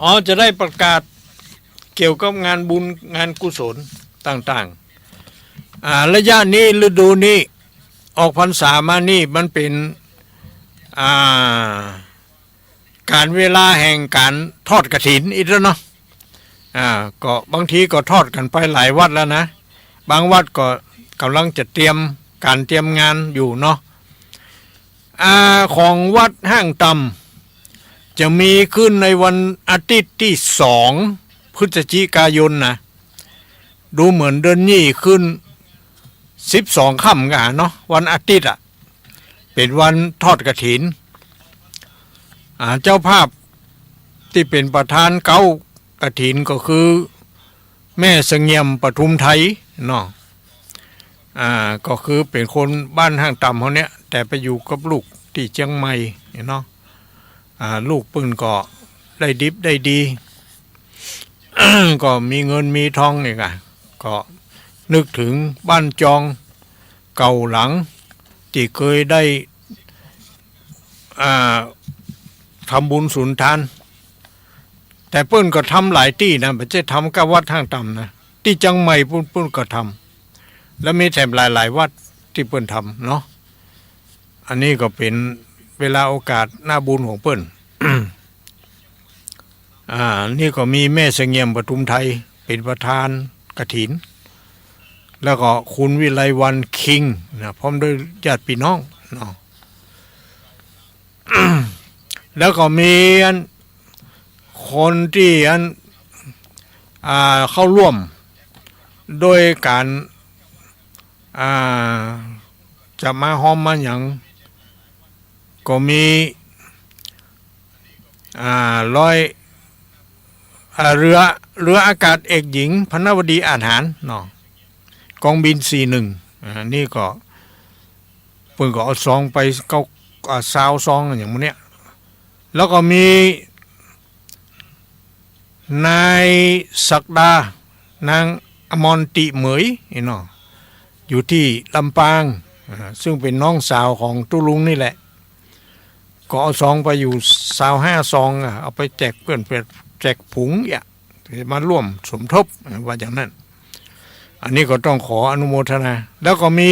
อ๋อจะได้ประกาศเกี่ยวกับงานบุญงานกุศลต่างๆระยะนี้ฤดูนี้ออกพรรษามานี่มันเป็นการเวลาแห่งการทอดกฐินอีกแล้วเนาะก็บางทีก็ทอดกันไปหลายวัดแล้วนะบางวัดก็กำลังจะเตรียมงานอยู่เนาะของวัดห้างต่ำจะมีขึ้นในวันอาทิตย์ที่2 พฤศจิกายนนะดูเหมือนเดือนนี้ขึ้น12 ค่ำกันเนาะวันอาทิตย์เป็นวันทอดกฐินเจ้าภาพที่เป็นประธานเก้ากฐินก็คือแม่เสงี่ยมปทุมไทยเนาะก็คือเป็นคนบ้านห้างต่ำเขาเนี้ยแต่ไปอยู่กับลูกที่เชียงใหม่เนาะลูกปืนก็ได้ดิบได้ดี ก็มีเงินมีทองนี่ก็นึกถึงบ้านจองเก่าหลังที่เคยได้ทำบุญสุนทานแต่เปิ้นก็ทำหลายที่นะไม่ใช่ทำกับวัดทางต่ำนะที่จังใหม่เปิ้นก็ทำแล้วมีแถมหลายวัดที่เปิ้นทำเนาะอันนี้ก็เป็นเวลาโอกาสหน้าบุญของเปิ้น นี่ก็มีแม่เสงี่ยมปทุมไทยเป็นประธานกฐินแล้วก็คุณวิไลวันคิงนะพร้อมด้วยญาติพี่น้องเนาะ แล้วก็มีคนที่เข้าร่วมโดยการจะมาห้อมมาอย่างก็มีเรืออากาศเอกหญิงพนวดีอาหารเนาะกองบิน41นี่ก็เพิ่นก็เอาซองไปซาวซองอย่างพวกเนี้ยแล้วก็มีนายศักดานางอมรติเหมยเนาะอยู่ที่ลำปางซึ่งเป็นน้องสาวของตุลุงนี่แหละก็เอาซองไปอยู่25 ซองเอาไปแจกเพื่อนแจกผงมาร่วมสมทบว่าอย่างนั้นอันนี้ก็ต้องขออนุโมทนาแล้วก็มี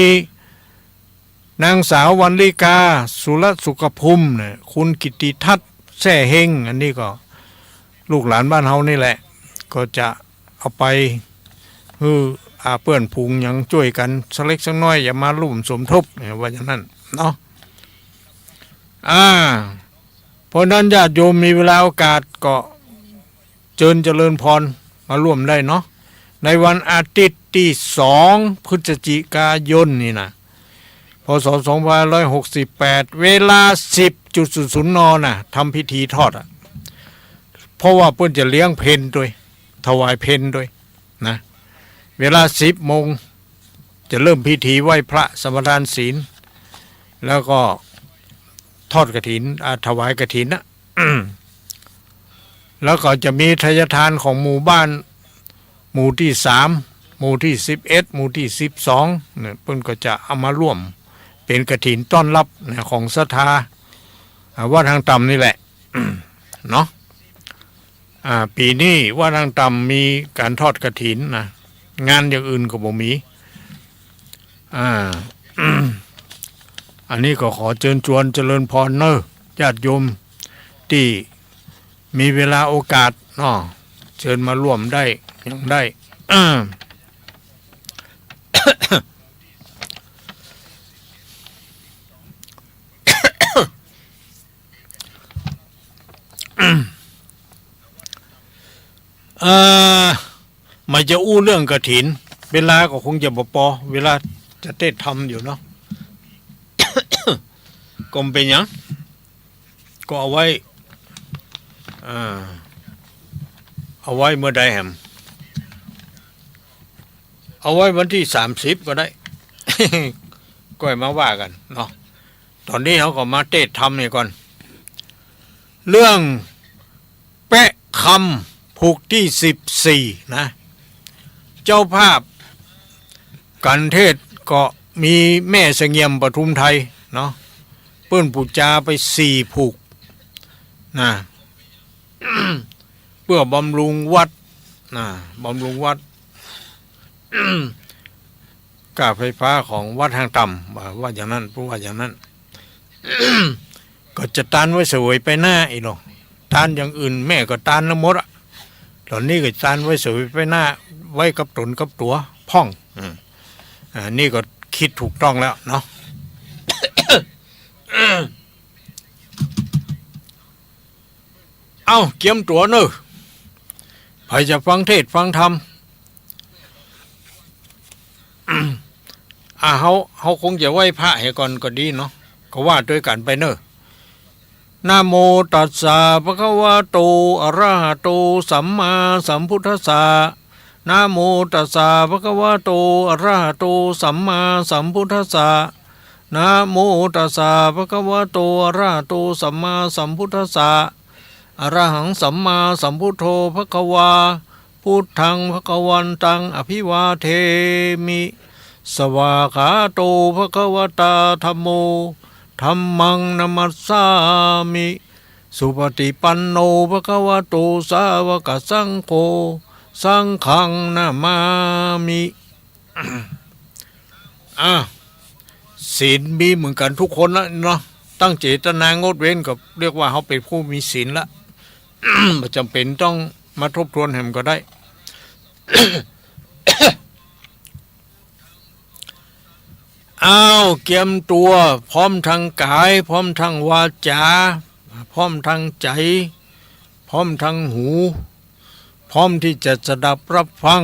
นางสาววรรลิกาสุรสุขภูมิเนี่ยคุณกิตติทัศน์แซ่เฮงอันนี้ก็ลูกหลานบ้านเฮานี่แหละก็จะเอาไปเปื้อนพุงยังช่วยกันสักเล็กสักน้อยอย่ามาร่วมสมทบว่าอย่างนั้นเนาะเพราะนั้นญาติโยมมีเวลาโอกาสก็เจริญพรมาร่วมได้เนาะในวันอาทิตย์ที่2 พฤศจิกายนนี่นะพศ2568เวลา 10:00 นนะทำพิธีทอดเพราะว่าเพิ่นจะเลี้ยงเพลด้วยถวายเพลด้วยนะเวลา 10 โมงจะเริ่มพิธีไหว้พระสมทานศีลแล้วก็ทอดกฐินถวายกฐินนะ แล้วก็จะมีทายทานของหมู่บ้านหมู่ที่3หมู่ที่11หมู่ที่12เนี่ยเพิ่นก็จะเอามาร่วมเป็นกฐินต้อนรับของศรัทธาวัดทางต่ำนี่แหละ เนาะปีนี้วัดทางต่ำมีการทอดกฐินนะงานอย่างอื่นก็บ่มีอันนี้ก็ขอเชิญชวนเจริญพรเนอะญาติโยมที่มีเวลาโอกาสเนาะเชิญมาร่วมได้ยังได้ ไม่จะอู้เรื่องกฐินเวลาก็คงจะบ่พอเวลาจะเทศธรรมอยู่เนาะ ก็เป็นยังก็เอาไว้เมื่อใดแฮมเอาไว้วันที่30ก็ได้ ก็มาว่ากันเนาะตอนนี้เขาก็มาเทศธรรมนี่ก่อนเรื่องแปะคำผูกที่14นะเจ้าภาพกันเทศก็มีแม่เสงี่ยมปทุมไทยเนาะเปิ้นปูจาไป4ผูกนะ เพื่อบำรุงวัดนะบำรุงวัด กาไฟฟ้าของวัดทางต่ำว่าอย่างนั้นพูดว่าอย่างนั้น ก็จะตานไว้เสวยไปหน้าอีกหรอกตานอย่างอื่นแม่ก็ตานน้ำมดอ่ะตอนนี้ก็ตานไว้เสวยไปหน้าไว้กับตนกับตัวพ่องนี่ก็คิดถูกต้องแล้วเนาะ เอาเกียมตัวเนอะใครจะฟังเทศฟังธรรม เขาคงจะไหว้พระให้ก่อนก็ดีเนาะก็ว่าด้วยกันไปเนอะนะโมตัสสะภะคะวะโตอะระหะโตสัมมาสัมพุทธัสสะนะโมตัสสะภะคะวะโตอะระหะโตสัมมาสัมพุทธัสสะนะโมตัสสะภะคะวะโตอะระหะโตสัมมาสัมพุทธัสสะอะระหังสัมมาสัมพุทโธภะคะวาพุทธังภะคะวันตังอภิวาเทมิสวากขาโตภะคะวตาธัมโมธัมมังนัมมัสสามิสุปฏิปันโนภะคะวะโตสาวกสังโฆสังฆังนามามิ ศีลมีเหมือนกันทุกคนละเนาะตั้งเจตนางดเว้นกับเรียกว่าเขาเป็นผู้มีศีลละ ไม่จำเป็นต้องมาทบทวนแหมก็ได้ อ้าวเกียมตัวพร้อมทางกายพร้อมทางวาจาพร้อมทางใจพร้อมทางหูพร้อมที่จะสดับรับฟัง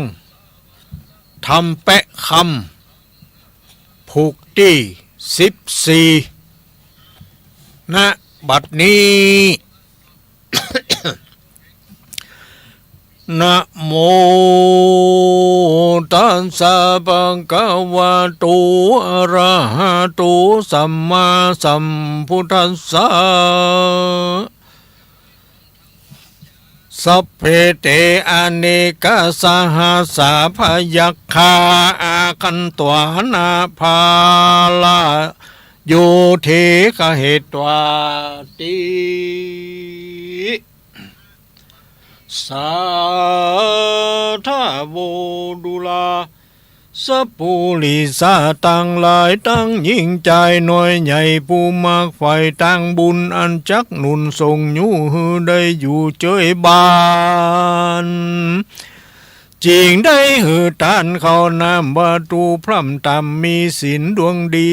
ทำแปะคำผูกที่14ณบัดนี้ นะโมตัสสะภะคะวะโตอะระหะโตสัมมาสัมพุทธัสสะสัพเพเตอเนกสหัสสะพยัคฆาอาคันตวานาภาลาโยเทกะเหตวาติสาธาโวดุลาสัพพุริสาตั้งหลายตั้งยิ่งใจหน่อยใหญ่ผู้มากไฟตั้งบุญอันจักหนุนทรงอยู่หือได้อยู่เจยบานจริงได้หือตานเขาน้ำประตูพร่ำตำมีศีลดวงดี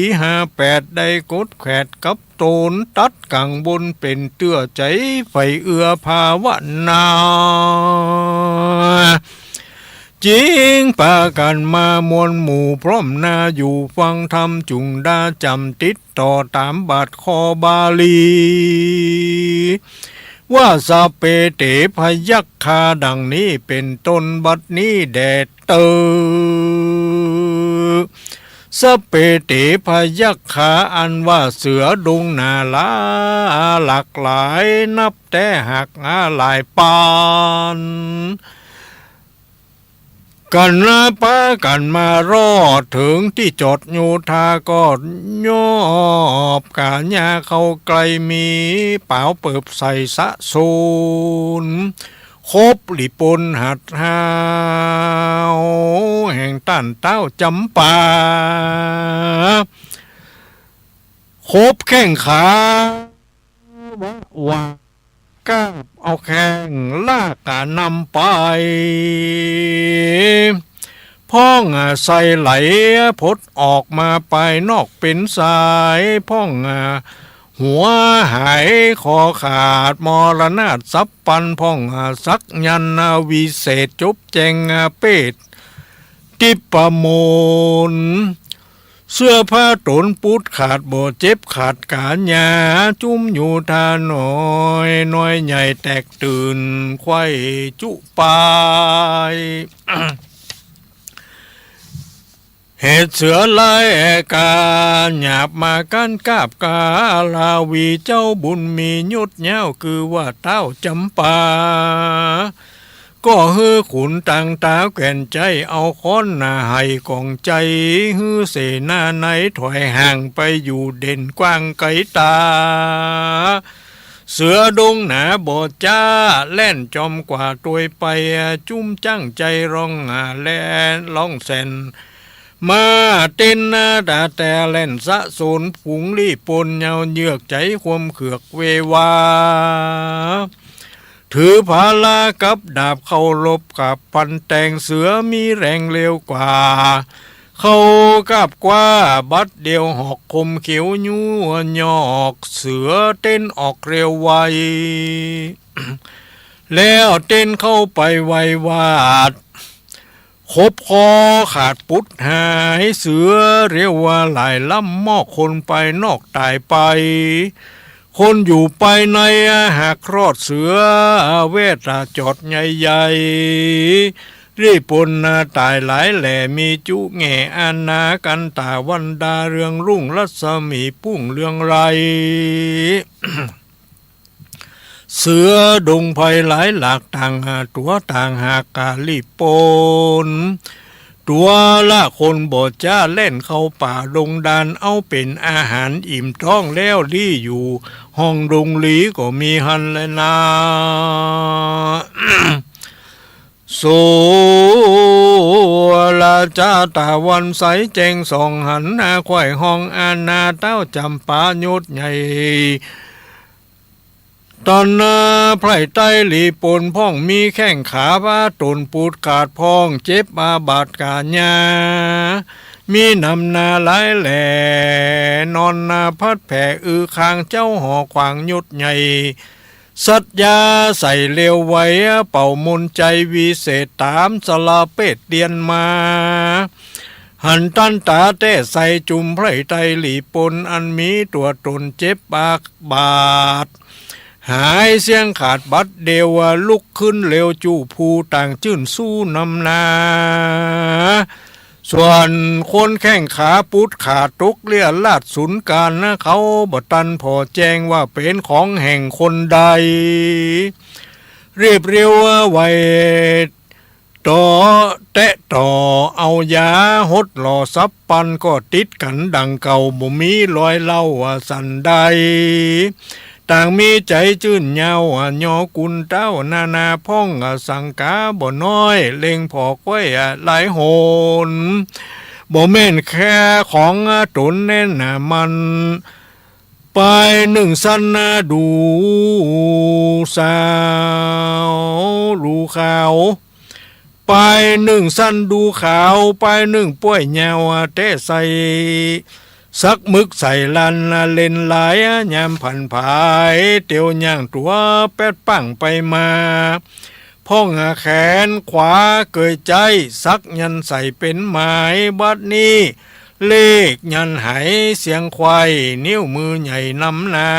58ได้กดแขดกับโตนตัดกังบนเป็นเตื้อใจไฟเอื้อภาวนาจริงปากันมามวลหมู่พร้อมหน้าอยู่ฟังธรรมจุงดาจำติดต่อตามบาทคอบาลีว่าสาเปเตพยัคฆาดังนี้เป็นต้นบัดนี้แดดเตอสเปเตพยัคฆาอันว่าเสือดงนาลาหลากหลายนับแต่หักหลายปานกันละปากันมารอดถึงที่จดโยธาก็ยอบกาญาเข้าไกลมีเป๋าเปิบใส่สะสูนคบหลีปนหัดหาวแห่งต้านเต้าจำปาคบแข้งขาว่าก้าเอาแข้งลากกานำไปพ้องใส่ไหลพดออกมาไปนอกเป็นสายพ้องหัวหายคอขาดมรณะสับปันพ้องสักยันวิเศษจบแจงเป็ดติปโมนเสื้อผ้าตนปุดขาดบ่เจ็บขาดกาญาจุ้มอยู่ทาน้อยน้อยใหญ่แตกตื่นไข้จุปาย เห เหตุเสือลายกาหยาบมากันกาบกาลาวีเจ้าบุญมียุดเย้าคือว่าเต้าจำปาก็ฮือขุนต่างตาแก่นใจเอาค้อนหน้าให้กองใจฮือเสนาในถอยห่างไปอยู่เด่นกว้างไกลตาเสือดงหนาบอดจ้าแล่นจอมกว่าตัวไปจุ้มจั้งใจร้องแล่นร้องแสนมาเต้นนาดาแต่เล่นสะสนผุงรีปนเยาเยือกใจความเขือกเววาถือพาลากับดาบเข้ารบกับปันแต่งเสือมีแรงเร็วกว่าเขากับกว่าบัดเดียวหอกคมเขียวยัวยอกเสือเต้นออกเร็วไว แล้วเต้นเข้าไปไววาดคบคอขาดปุดหายเสือเรียวว่าหลายล่ำมอกคนไปนอกตายไปคนอยู่ไปในหากคลอดเสือเวทจอดใหญ่ๆรีปนตายหลายแหล่มีจุแง่อานากันตาวันดาเรืองรุ่งรัศมีปุ้งเรืองไร เสือดงไพหลายหลากต่างตัวต่างหากกาลีปนตัวละคนบอดจ้าเล่นเข้าป่าดงดานเอาเป็นอาหารอิ่มท้องแล้วลี่อยู่ห้องดงลีก็มีหันเลยนะ โซลาจาตาวันใสแจงส่องหันควายห้องอาณาเต้าจำปายุดใหญ่ตอนไพร่ไตหลีปนพ่องมีแข้งขาบ้าตนปูดขาดพ่องเจ็บมาบาดกาญามีนำนาหลายแหล่นอนนาพัดแผ่คางเจ้าหอขวางยุดใหญ่สัตยาใส่เลวไว้เป่ามนใจวิเศษตามสลาเป็ดเดียนมาหันตันตาเต้ใส่จุมไพร่ไตหลีปนอันมีตัวตนเจ็บปากบาดหายเสียงขาดบัดเดียวลุกขึ้นเร็วจู่ผู้ต่างจื่นสู้นำนาส่วนคนแข้งขาปุดขาดตุกเลี่ยลาดสุนการเขาบ่ตันพอแจ้งว่าเป็นของแห่งคนใดเรียบเรียวไว้ต่อแตะต่อเอายาหดหล่อซับปันก็ติดกันดังเก่าบ่มีรอยเล่าสันใดต่างมีใจจื่นเยาวยอกุนเต้านานาพ่องสังกาบ่น้อยเล็งพอก้อยหลายโหนบ่แม่นแค่ของตนแน่นมันไปหนึ่งสั้นดูสาวดูขาวไปหนึ่งสั้นดูขาวไปหนึ่งป่วยเยาวเตะใส่สักมึกใส่ลันเล่นหลายยามผันผายเตียวย่างตัวแป๊ดปังไปมาพ่องแขนขวาเกยใจสักยันใส่เป็นหมายบัดนี้เลขยันหายเสียงควายนิ้วมือใหญ่นำนา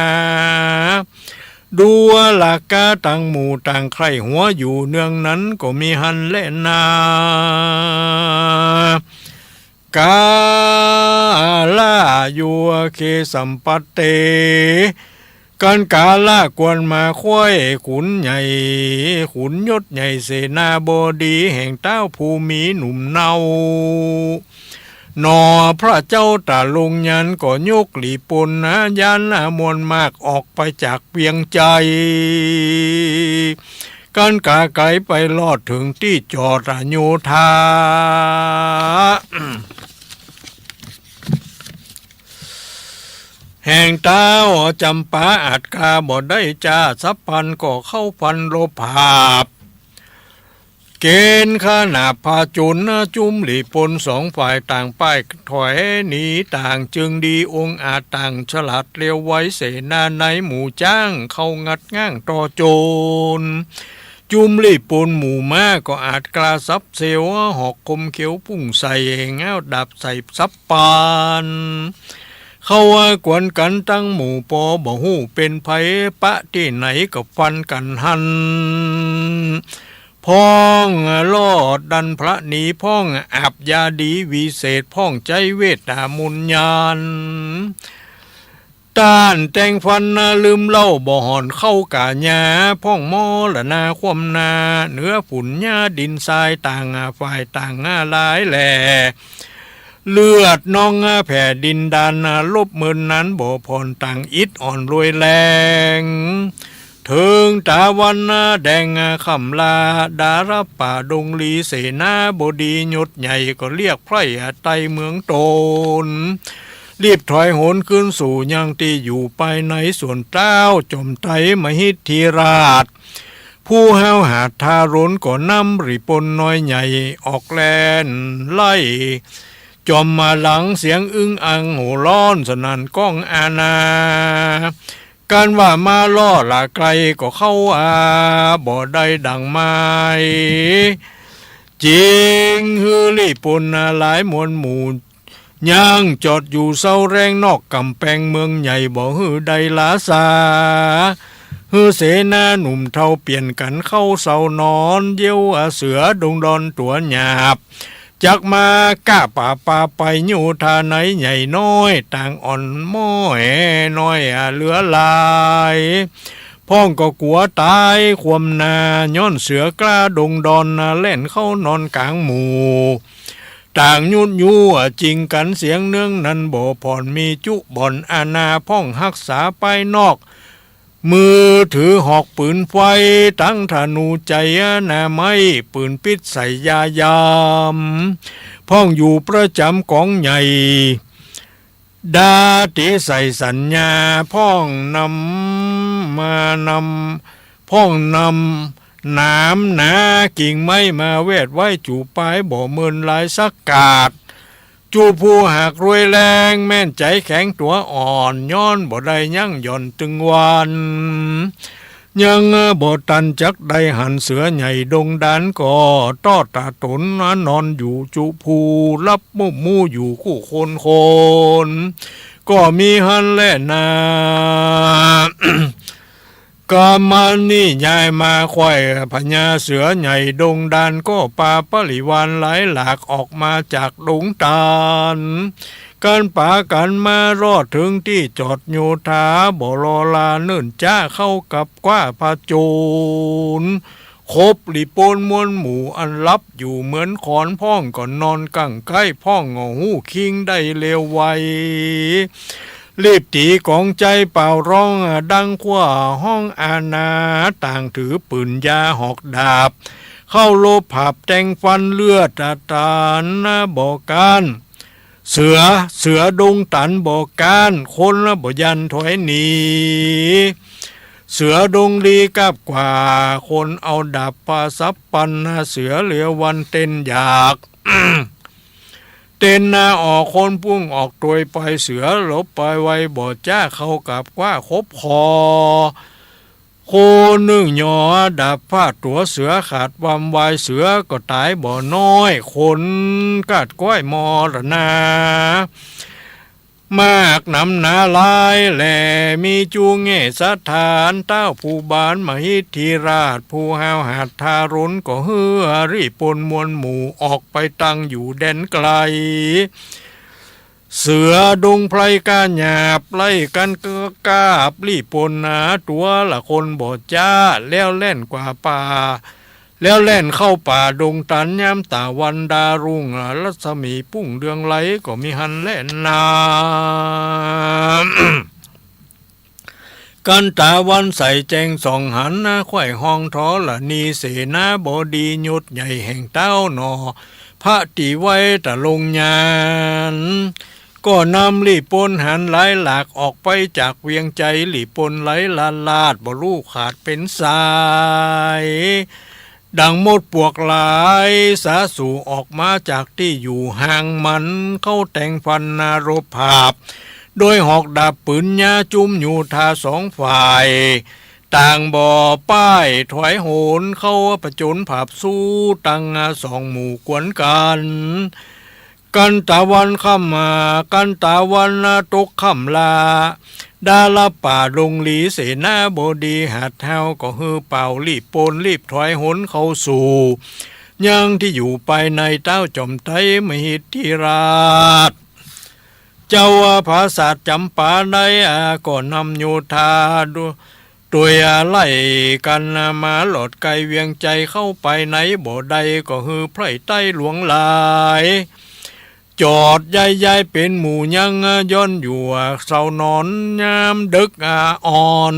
ดูหลักกาต่างหมู่ต่างใครหัวอยู่เนืองนั้นก็มีหันและนากาลายัวเคสัมปัตเตการกาลากวนมาค่อยขุนใหญ่ขุนยศใหญ่เสนาบดีแห่งเต้าภูมิหนุ่มเนานอพระเจ้าตาลงยันก็ยกหลีปนยันมวลมากออกไปจากเวียงใจการกาไกไปลอดถึงที่จอดโยธาแห่งเต้าจำปาอาจกาบ่ได้จ้าสับพันก็เข้าพันโลภาพเกณฑ์ขนาบพาจุนจุมหลีปนสองฝ่ายต่างป้ายถอยหนีต่างจึงดีองค์อาจต่างฉลาดเร็วไว้เสนาในหมู่จ้างเข้างัดง่างต่อโจรจุมลีปนหมู่ม้าก็อาจกลาซับเซวหอกคมเขียวพุ่งใส่เงาดับใส่ซับปานเขากวนกันตั้งหมู่ปอบ่หูเป็นไผปะที่ไหนก็ฟันกันหัน พ้องลอดดันพระหนีพ้องอาบยาดีวิเศษพ้องใจเวทนามุญญาณต้านแต่งฟันลืมเล่าบ่หอนเข้ากะญาพ้องมอละนาความนาเนื้อฝุ่นหญ้าดินทรายต่างฝ่ายต่างหลายแหล่เลือดนองแผ่ดินดานลบเมินนั้นบ่พรต่างอิดอ่อนรวยแรงถึงตาวันแดงคำลาดารับป่าดงลีเสนาบดียศใหญ่ก็เรียกไพร่ไตเมืองโตนรีบถอยโหนขึ้นสู่ยังที่อยู่ไปในส่วนเต้าจมไตมหิทธิราชผู้ห้าวหาทารนก็นำริปนน้อยใหญ่ออกแลนไล่จอมมาหลังเสียงอึ้งอังโห่ร้อนสนั่นก้องอาณาการว่ามาล่อละไกลก็เข้าบ่ได้ดังไม้จริงฮือรีปนหลายมวลหมู่ย่างจอดอยู่เศร้าแรงนอกกำแพงเมืองใหญ่บ่ฮือใดลาสาฮือเสนาหนุ่มเท่าเปลี่ยนกันเข้าเศร้านอนเยี่ยวเสือดงดอนตัวหยาบจักมาก้าป่าไปอยู่ทาไหนใหญ่น้อยต่างอ่อนม้อยน้อยเหลือลายพ้องก็กลัวตายความนาย้อนเสือกล้าดงดอนเล่นเข้านอนกลางหมู่ต่างยุดยู่จริงกันเสียงเนื่องนั้นบ่ผ่อนมีจุบ่อนอาณาพ้องหักษาไปนอกมือถือหอกปืนไฟตั้งธนูใจนาไม้ปืนปิดใส่ยายามพ้องอยู่ประจำกองใหญ่ดาติใส่สัญญาพ้องนำพ้องนำน้ำหนากิ่งไม้มาเวทไว้จูปลายบ่เมินลายสักกาดจูผู้หากรวยแรงแม่นใจแข็งตัวอ่อนย้อนบ่ได้ยั่งย่อนตึงวันยังบ่ตันจักได้หันเสือใหญ่ดงดานก็ต้อตาตนนอนอยู่จูผู้รับมู่อยู่คู่คนก็มีหันแล่นา ก็มันนี่ยายมาควายพญาเสือใหญ่ดงดานก็ปาปริวานหลายหลากออกมาจากดงตาลการป่ากันมารอดถึงที่จอดโยธาบ่รอลาเนิ่นจ้าเข้ากับกว่าพระโจรคบลิปนมวลหมู่อันลับอยู่เหมือนขอนพ้องก่อนนอนกั้งใกล้พ้องงอหูคิงได้เร็วไวรีบตีกองใจเป่าร้องดังกว่าห้องอาณาต่างถือปืนยาหอกดาบเข้าโลผับแต่งฟันเลือดตานบอกกันเสือดงตันบอกกันคนบ่ยันถอยหนีเสือดงลีกับกว่าคนเอาดาบปาซับปันเสือเหลือวันเต้นอยาก เต้นออกคนพุ่งออกตัวไปเสือหลบไปไวบ่จ้าเข้ากับว่าคบคอโคนึ่งหยอดับฟาดตัวเสือขาดวำวายเสือก็ตายบ่น้อยคนกัดก้อยมอระนามากนำนาลายแหล่มีจูงเงสถานเต้าผู้บานมหิทธิราชผู้ห้าวหาดทารนก็เฮือรีปนมวลหมู่ออกไปตั้งอยู่แดนไกลเสือดงไพรกาหยาบไล่กันเกือกาบรีปนหนาตัวละคนบ่จ้าแล้วแล่นกว่าป่าแล้วแล่นเข้าป่าดงตันย้ำตาวันดารุ่งรัศมีปุ่งเดืองไหลก็มีหันแล่นนากันตาวันใส่แจงส่องหันไข่ห้องทอละนีเสนาบดียศใหญ่แห่งเต้าหนอพระตีไว้ตะลงยานก็นำลีปนหันไหลหลากออกไปจากเวียงใจลีปนไหลลาดบ่รู้ขาดเป็นสายดังมดปวกหลายสาสู่ออกมาจากที่อยู่ห่างมันเข้าแต่งฟันนารบภาพโดยหอกดาบปืนยาจุ่มอยู่ทาสองฝ่ายต่างบ่อป้ายถอยโหนเข้าประจนผับสู้ตั้งสองหมู่กวนกันตะวันค่ำมากันตะวันตกค่ำลา ดาลป่าดงหลีเสนาบดีหัดเฮาก็ฮือเป่ารีบโปนรีบถอยหนเข้าสู่ยังที่อยู่ไปในเต้าจอมไทยมหิทธิราชเจ้าภาษาจำปาได้ก็นำโยธาด้วยไล่กันมาหลอดไกเวียงใจเข้าไปในบ่อใดก็ฮือไพร่ใต้หลวงหลายจอดใหญ่ๆเป็นหมู่ยังย้อนอยู่เสานอนยามดึกอ่อน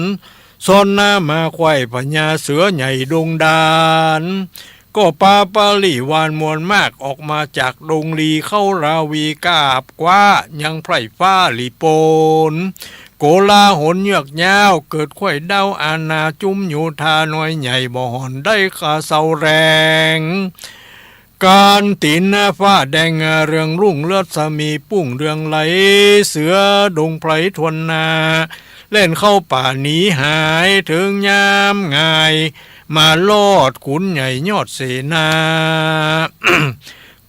ซ้อนหน้ามาไข่พญาเสือใหญ่ดงดานก็ปาปาลีวานมวลมากออกมาจากดงลีเข้าราวีกาบกว่ายังไพร่ฟ้าลีโปนโกลาหนเยือกยาวเกิดไข่เด้าอาณาจุมโยธาน้อยใหญ่บ่หอนได้ขาเสาแรงการตินฟ้าแดงเรืองรุ่งเลือดสามีปุ้งเรืองไหลเสือดงไพรทวนนาเล่นเข้าป่าหนีหายถึงยามง่ายมาลอดขุนใหญ่ยอดเสนา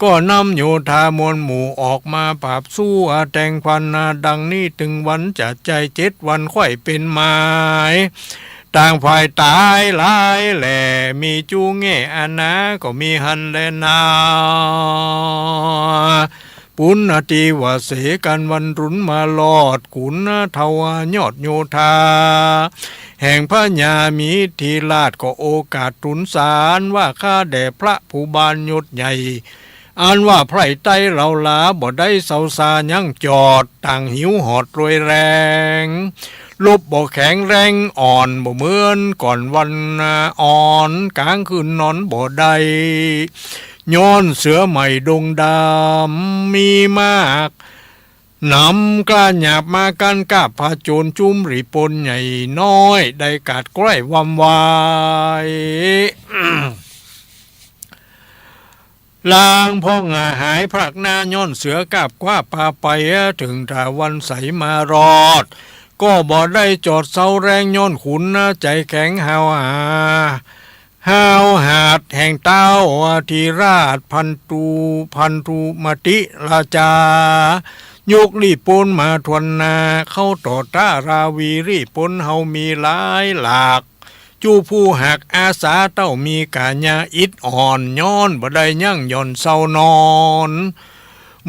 ก็นำโยธามวลหมู่ออกมาปราบสู้แต่งพันดังนี้ถึงวันจะใจ7 วันค่อยเป็นหมายต่างฝ่ายตายหลายแหล่มีจูเง่อานาก็มีหันแลนาปุณณติวเสกันวันรุนมาลอดขุนทวายอดโยธาแห่งพระญามีทีราชก็โอกาสตุนสารว่าข้าแด่พระผู้บานยศใหญ่อันว่าไพร่ไต้เราลาบ่ได้เสาสายังจอดต่างหิวหอดรวยแรงลบบ่แข็งแรงอ่อนบ่เหมือนก่อนวันอ่อนกลางคืนนอนบ่ได้ย้อนเสือใหม่ดงดำมีมากนำกล้าหยาบมากันกาบพาโจรจุ้มรีปนใหญ่น้อยได้กาดใกล้วำวายลางพ่องหายพรักหน้าย้อนเสือกาบกว่าปาไปถึงตาวันใสมารอดก็บ่ได้จอดเสาแรงย้อนขุนใจแข็งหาวหาดแห่งเต้าทีราชพันธุมติราชายกรีปนมาทวนนาเข้าต่อต้าราวีรีปนเฮามีหลายหลากจูผู้หักอาสาเต้ามีกาญาอิดอ่อนย้อนบ่ได้ยั่งย่อนเศร้านอน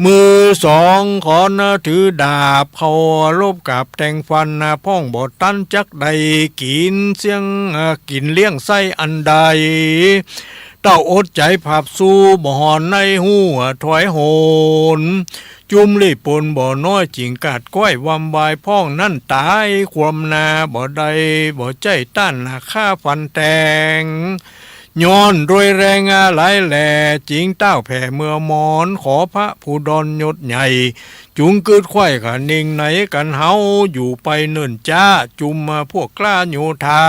มือสองขอนถือดาบเขาลบกับแต่งฟันพ่องบ่ตันจักใดกินเสียงกินเลี้ยงไส้อันใดเต้าอดใจผับสู้บ่หอนในหูถอยโหนจุ่มรีปนบ่น้อยจิงกาดก้อยวำวายพ่องนั่นตายความนาบ่ใดบ่ใจต้านข้าฟันแตงย้อนโดยแรงหลายแหล่จิงเต้าแผ่เมื่อมอนขอพระผู้ดอนยศใหญ่จุงกึดไข่ขานิ่งไหนกันเฮาอยู่ไปเนิ่นจ้าจุมมาพวกกล้าโยธา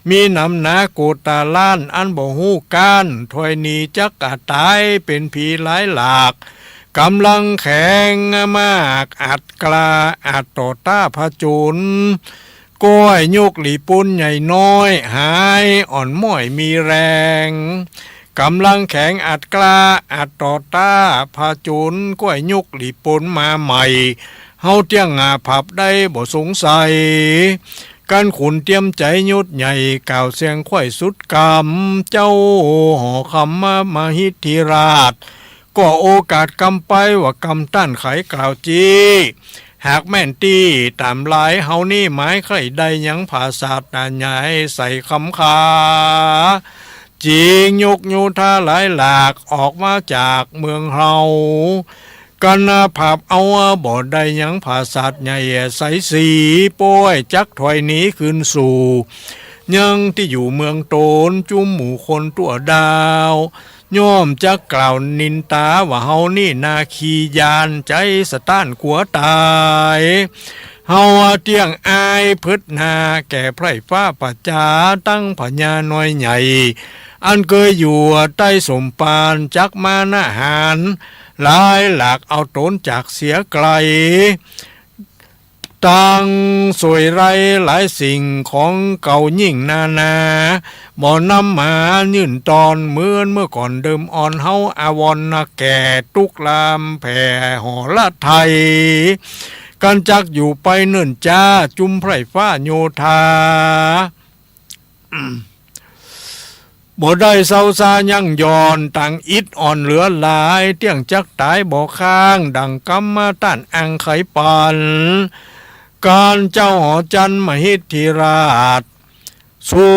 มีนำนาโกตาล้านอันบ่ฮู้การถอยนีจักอาตายเป็นผีหลายหลากกำลังแข็งมากอัดกลาอัดต่อต้าพระจุนก้อยยกหลีปุนใหญ่น้อยหายอ่อนม้อยมีแรงกำลังแข็งอัดกลาอัดต่อต้าพระจุนก้อยยกหลีปุนมาใหม่เฮาเตียงผับได้บ่สงสัยการขุนเตรียมใจยุดใหญ่กล่าวเสียงข่อยสุดกรรมเจ้าหอคำมาหิทธิราชก็โอกาสกำไปว่ากำต้านไขกล่าวจีหากแม่นตีตามหลายเฮานี่หมายใครได้ยังภาษาตาใหญ่ใส่คำขาจีงยกโยธาหลายหลากออกมาจากเมืองเฮากันผับเอาบ่ได้ยังภาษาใหญ่ใสสีป้อยจักถอยหนีขึ้นสู่ยังที่อยู่เมืองโตนจุ่มหมู่คนตัวดาวย่อมจะกล่าวนินตาว่าเฮานี่นาคียานใจสะต้านขัวตายเฮาเตียงอายพึดนาแก่ไพร่ฟ้าปัจจาตั้งพญาน้อยใหญ่อันเคยอยู่ใต้สมปานจักมานาหารหลายหลากเอาตนจากเสียไกลตั้งสวยไรหลายสิ่งของเก่ายิ่งนาบ่นำมายื่นตอนเหมือนเมื่อก่อนเดิมอ่อนเฮาอาวรแก่ตุกลามแผ่หอละไทย กันจักอยู่ไปเนิ่นจ้าจุมไพร่ฟ้าโยธาบ่ได้เศร้าซายังย้อนต่างอิดอ่อนเหลือหลายเตี้ยงจักตายบ่ข้างดังกำมาต้านอังไขปันการเจ้าหอจันมหิทธิราชสู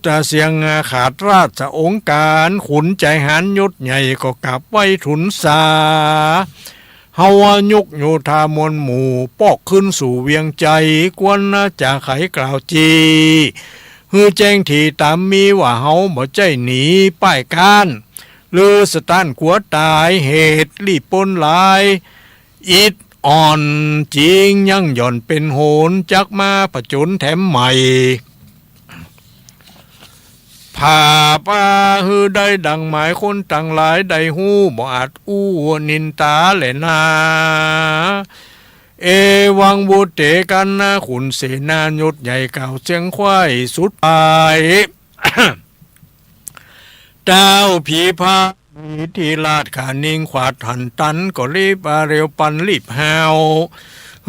ตรเสียงขาดราชองค์การขุนใจหันยศใหญ่ก็กลับไว้ทุนสาเฮาวยุกโยธามวลหมู่ปอกขึ้นสู่เวียงใจกวนจะไขกล่าวจีฮือแจ้งที่ตามมีว่าเฮาบ่ใจหนีป้ายการเลือสตานขัวตายเหตุรีบปนหลายอิดอ่อนจริงยังหย่อนเป็นโหนจักมาผจญแถมใหม่ผ่าป่าฮือได้ดังหมายคนต่างหลายได้หูบ่อาจอู้นินตาแหละนาเอวังบุเตกันนะขุนเสนายศใหญ่เก่าเชียงควายสุดไป เจ้าผีพามีที่ลาดขานิ่งขวาดหันตันก็รีบเร็วปันรีบหาว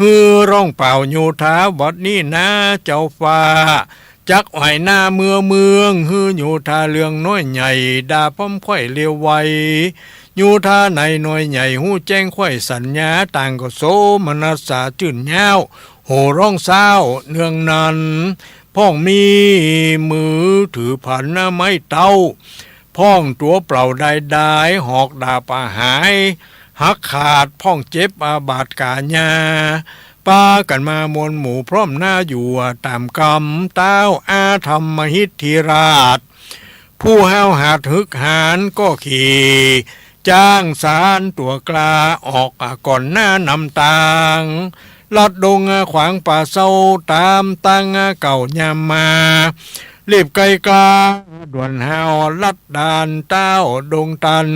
ฮือร้องเป่าโยธาวัดนี้นะเจ้าฟ้าจักไหวหน้าเมืองฮือโยธาเรื่องน้อยใหญ่ดาป้อมค่อยเร็วไวโยธาในน้อยใหญ่หูแจ้งค่อยสัญญาต่างก็โสมนัสสาจื่นยาวโหร้องเศร้าเนืองนั้นพ่องมีมือถือผันไม้เต้าพ่องตัวเปล่าได้หอกดาบหายหักขาดพ่องเจ็บอาบาดกาญาป้ากันมามวลหมู่พร้อมหน้าอยู่ตามกรรมเต้าอาธรรมหิทธิราชผู้ห้าวหาดฮึกหานก็ขี่จ้างสารตัวกลาออกก่อนหน้านำตางลัดดงขวางป่าเศร้าตามตั้งเก่ายามมารีบไกลกลาด่วนหาวลัดดานเต้าดงตัน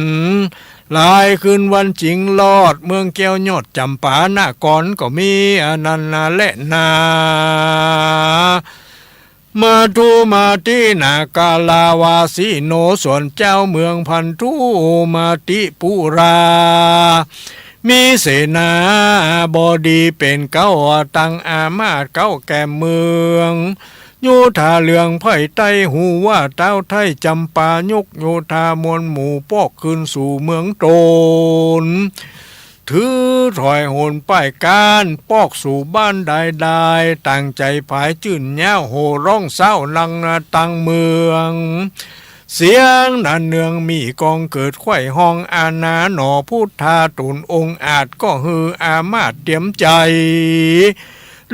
หลายคืนวันจริงลอดเมืองแก้วยอดจำปาหน้าก่อนก็มีอนันนาและนามาทูมาตินากาลาวาสีโนส่วนเจ้าเมืองพันธุมาติปุรามีเสนาบดีเป็นเก้าตังอามาตเก้าแก่เมืองโยธาเลืองไผ่ไต้หูว่าเต้าไทยจำปายกโยธามวลหมู่ปอกขึ้นสู่เมืองโตนถือถอยโหนป้ายการปอกสู่บ้านใดๆตั้งใจผายจื่นแย้วโหร้องเศร้าลังตังเมืองเสียงนันเนืองมีกองเกิดไข่ห้องอาณาหนอพุทธาตุนองค์อาจก็ฮืออามาตเตรียมใจ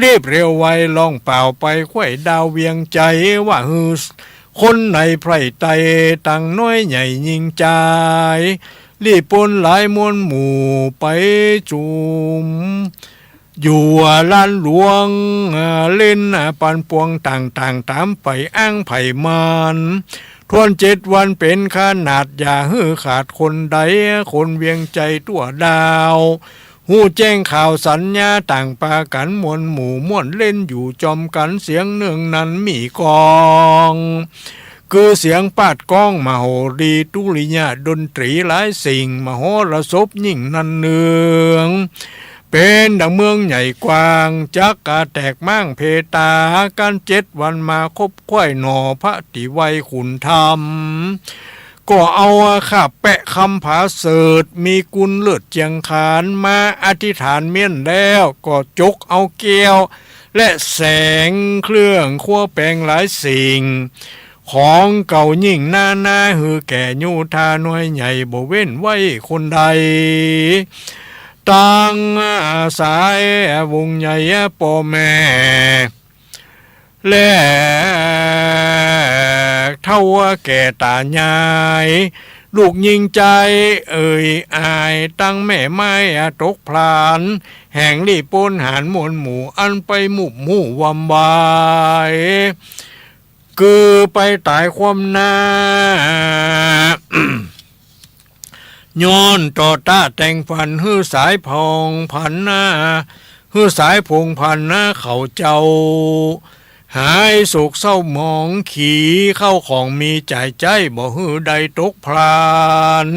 รีบเร็วไวลองเป่าไปไข่ดาวเวียงใจว่าฮือคนในไพรไตตั้งน้อยใหญ่ยิงใจรีบปนหลายมวลหมู่ไปจุมอยู่ลานหลวงเล่นปันปวงต่างตามไปอ้างไผ่มันทวน7 วันเป็นขนาดอย่าฮือขาดคนใดคนเวียงใจตัวดาวหูแจ้งข่าวสัญญาต่างปากันมวลหมู่ม่วนเล่นอยู่จอมกันเสียงเนืองนั้นมีกองคือเสียงปาดก้องมโหรีตุลิยะดนตรีหลายสิ่งมโหรสพยิ่งนันเนืองเป็นดังเมืองใหญ่กว้างจักกาแตกมั่งเพตากัน7 วันมาคบค่อยหนอพระติไวขุนธรรมก็เอาข้าแปะคำผาเสดมีกุลเลือดเจียงขานมาอธิษฐานเมียนแล้วก็จกเอาแก้วและแสงเครื่องขั้วแปลงหลายสิ่งของเก่ายิ่งหน้าหือแก่ยูทาน้อยใหญ่บ่เว้นไว้คนใดตั้งสายวงใหญ่พ่อแม่และเท่าแก่ตาใหญ่ลูกยิงใจอายตั้งแม่ไม้ตกพลานแห่งรีปนหารมวลหมู่อันไปหมู่วำบายคือไปตายความหน้า ย้อนต่อตาแต่งฝันฮื้อสายพองพันหน้าฮื้อสายพงพันหน้าเขาเจ้าหายโศกเศร้าหมองขี่เข้าของมีใจใจบ่ฮื้อใดตกพลาน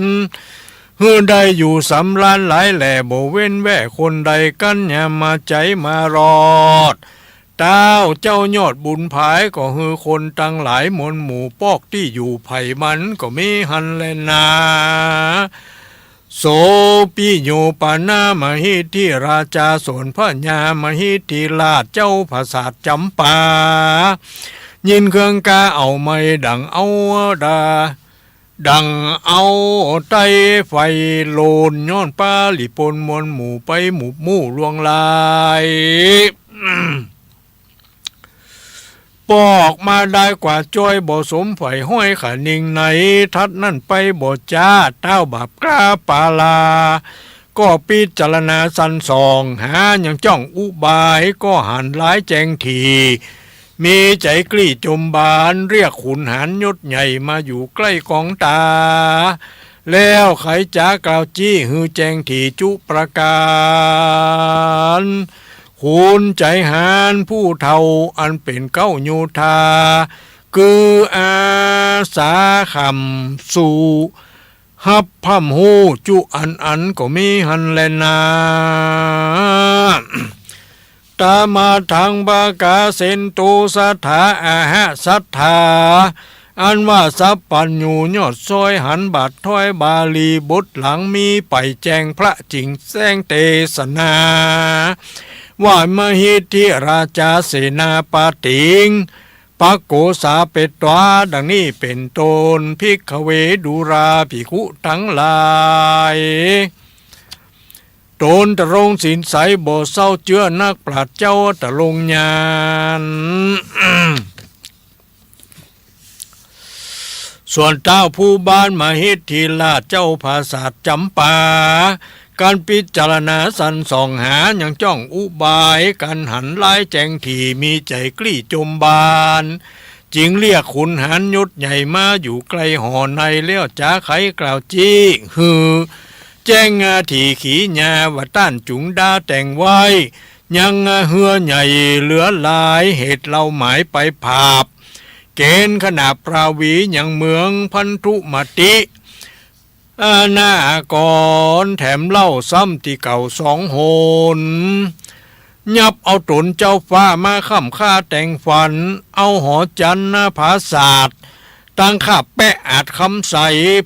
เฮือใดอยู่สำราญหลายแหล่บ่เว้นแว่คนใดกันอย่ามาใจมารอดเต้าเจ้ายอดบุญภายก็ฮือคนตั้งหลายมนหมู่ปอกที่อยู่ไผ่มันก็มีหันแลนาโสปิโยปานามหิทธิราชาสวนพระญามหิทธิราชเจ้าภาษาจำปายินเครื่องกาเอาไม่ดังเอาดาดังเอาไตไฟโลนย้อนป้าหลีปนมวลหมู่ไปหมู่มู่ลวงลายปอกมาได้กว่าจ้อยบ่สมไฟห้อยขานิงไหนทัดนั่นไปบ่จ้าเต้าบาปกล้าปาลาก็พิจารณาสันสองหาอย่างจ้องอุบายก็หันร้ายแจงทีมีใจกลี้จมบานเรียกขุนหารยศใหญ่มาอยู่ใกล้กองตาแล้วไขจากล่าวจี้ฮือแจงถีจุประการคุณใจหารผู้เฒ่าอันเป็นเก้าโยธาคืออาสาคำสู่ฮับพัมหูจุอันก็มีหันแลนาตามาทางบากาเซนตุสัทธาอาหะสัทธาอันว่าสัพปัญญูยอดซอยหันบาทถ้อยบาลีบทหลังมีไปแจงพระจิงแสงเตสนาว่ามหิทธิราชาเสนาปาติงปักโกสาเปตวาดังนี้เป็นตนภิกขเวดุราภิกขุทั้งหลายตนตะรงสินใสบ่เศร้าเจือนักปราชญ์เจ้าตะลงญาณ ส่วนเต้าผู้บ้านมหิทธิราชเจ้าภาษาจำปาการพิจารณาสันส่องหาอย่างจ้องอุบายการหันลายแจงที่มีใจกลี้จมบานจึงเรียกขุนหารยศใหญ่มาอยู่ไกลหอในเลี้ยวจ้าไขกล่าวจี้ฮือแจ้งที่ขีญาว่าต้านจุงดาแต่งไว้ยังเหือใหญ่เหลือหลายเหตุเราหมายไปภาพเกณฑ์ขนาปราวีอย่างเมืองพันธุมติหน้าก่อนแถมเล่าซ้ำที่เก่าสองโหนยับเอาตนเจ้าฟ้ามาค่ำค่าแต่งฝันเอาหอจันทร์ภาศาสตร์ตั้งข้าแปะอาจคำใส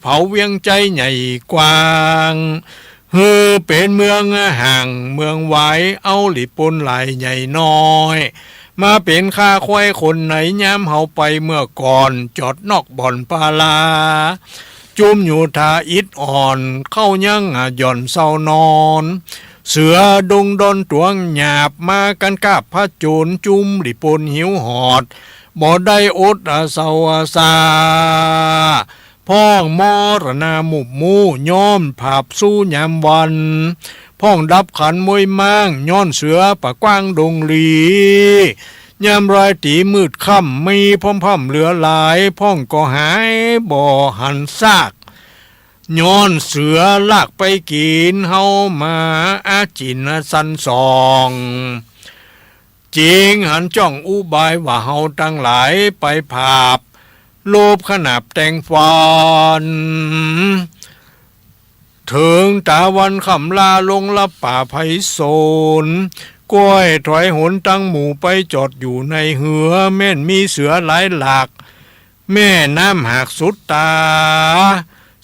เผาเวียงใจใหญ่กว้างเป็นเมืองห่างเมืองไว้เอาหลีปนไหลใหญ่น้อยมาเป็นข้าควายคนไหนย้ำเฮาไปเมื่อก่อนจอดนอกบ่อนปาลาจุมอยู่ทาอิดอ่อนเข้ายังหย่อนเศร้านอนเสือดงดอนตวงหยาบมากันกาบพระโจรจุมหลีปนหิวหอดบ่ได้อดเศร้าซาพ้องมรณาหมุบมูย้อมผาบสู้ยามวันพ้องดับขันมวยมั่งย้อนเสือปะกว้างดงลียามรายตีมืดค่ำมีพ่อมเหลือหลายพ้องก็หายบ่หันซากย้อนเสือลากไปกินเฮามาอาจินสันสองจริงหันจ้องอุบายว่าเฮาตั้งหลายไปภาพโลภขนาบแต่งฟันถึงตาวันคำลาลงลับป่าไพโซนกล้วยถอยหนตั้งหมู่ไปจอดอยู่ในเหือแม่นมีเสือหลายหลากแม่น้ำหากสุดตา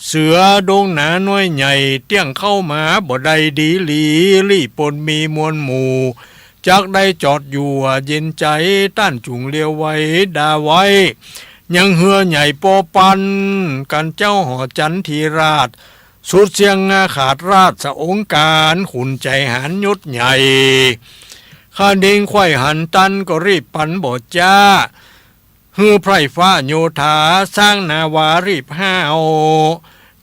เสือดงหนาน้อยใหญ่เตี้ยงเข้ามาบ่ได้ดีหลีรีปนมีมวลหมู่จักได้จอดอยู่เย็นใจต้านจุงเลี้ยวไว้ดาไว้ยังเหือใหญ่โปปันกันเจ้าหอจันทีราชสุดเสียงขาดราชองค์การขุนใจหันยศใหญ่ข้าเด้งไข่หันตันก็รีบปันบ่จ้าฮือไพร่ฟ้าโยธาสร้างนาวารีบห้าว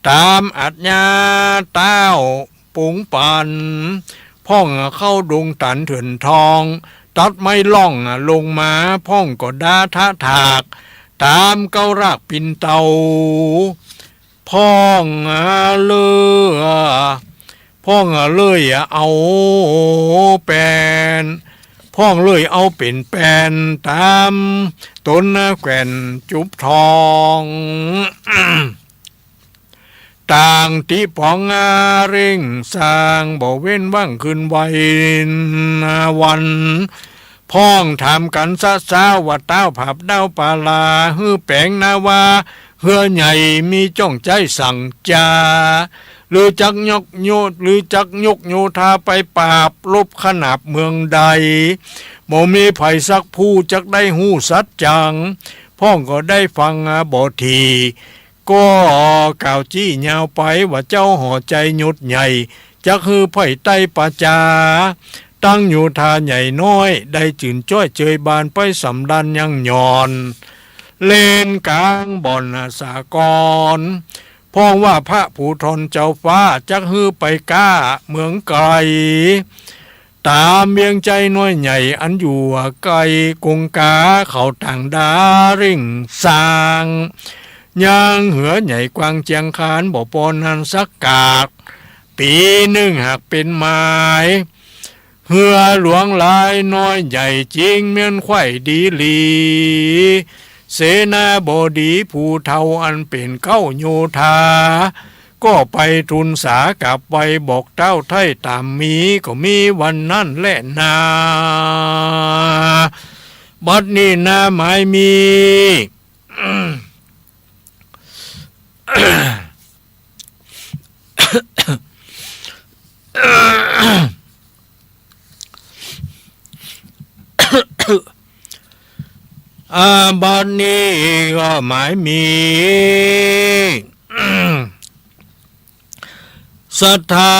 ตามอัจญาเต้าปุงปันพ่องเข้าดงตันเถื่อนทองตัดไม่ล่องลงมาพ่องก็ดาท่าถากตามเก้ารากปินเตาพ่องเลือพ่องเลยเอาแปนพ่องเลยเอาเป็นแปนตามต้นแก่นจุบทอง ต่างติปองอาเร่งสร้างบ่เว้นว่างขึ้นไว้วันพ้องทำกันซะสาวว่าเต้าผับเต้าปาลาฮือแปลงนาวาเฮือใหญ่มีจ้องใจสั่งจาหรือจักยกโยดหรือจักยกโยธาไปปราบลบขนาบเมืองใดบ่มีไผสักผู้จักได้หู้สัจจังพ้องก็ได้ฟังบ่ทีก็กล่าวจี้ยาวไปว่าเจ้าห่อใจหยุดใหญ่จักฮือไผ่ไต้ปาจาตั้งอยู่ทาใหญ่น้อยได้จื่นจ้อยเจยบานไปสำดันยังหย่อนเลนกลางบ่อนสากรพ้องว่าพระผู้ทนเจ้าฟ้าจักฮือไปก้าเมืองไกลตามเมียงใจน้อยใหญ่อันอยู่ไกลกงกาเขาต่างดาริ่งสร้างย่างเหือใหญ่กวางเจียงคานบ่ปอนหันสักกากปีหนึ่งหากเป็นไม้เหือหลวงลายน้อยใหญ่จริงเมียนไข่ดีลีเสนาบดีผู้เท่าอันเป็นเก้าโยธาก็ไปทุนสากลับไปบอกเต้าไทยตามมีก็มีวันนั้นแหละนาบัดนี้นาหมายมีบัดนี้ก็หมายมีศรัทธา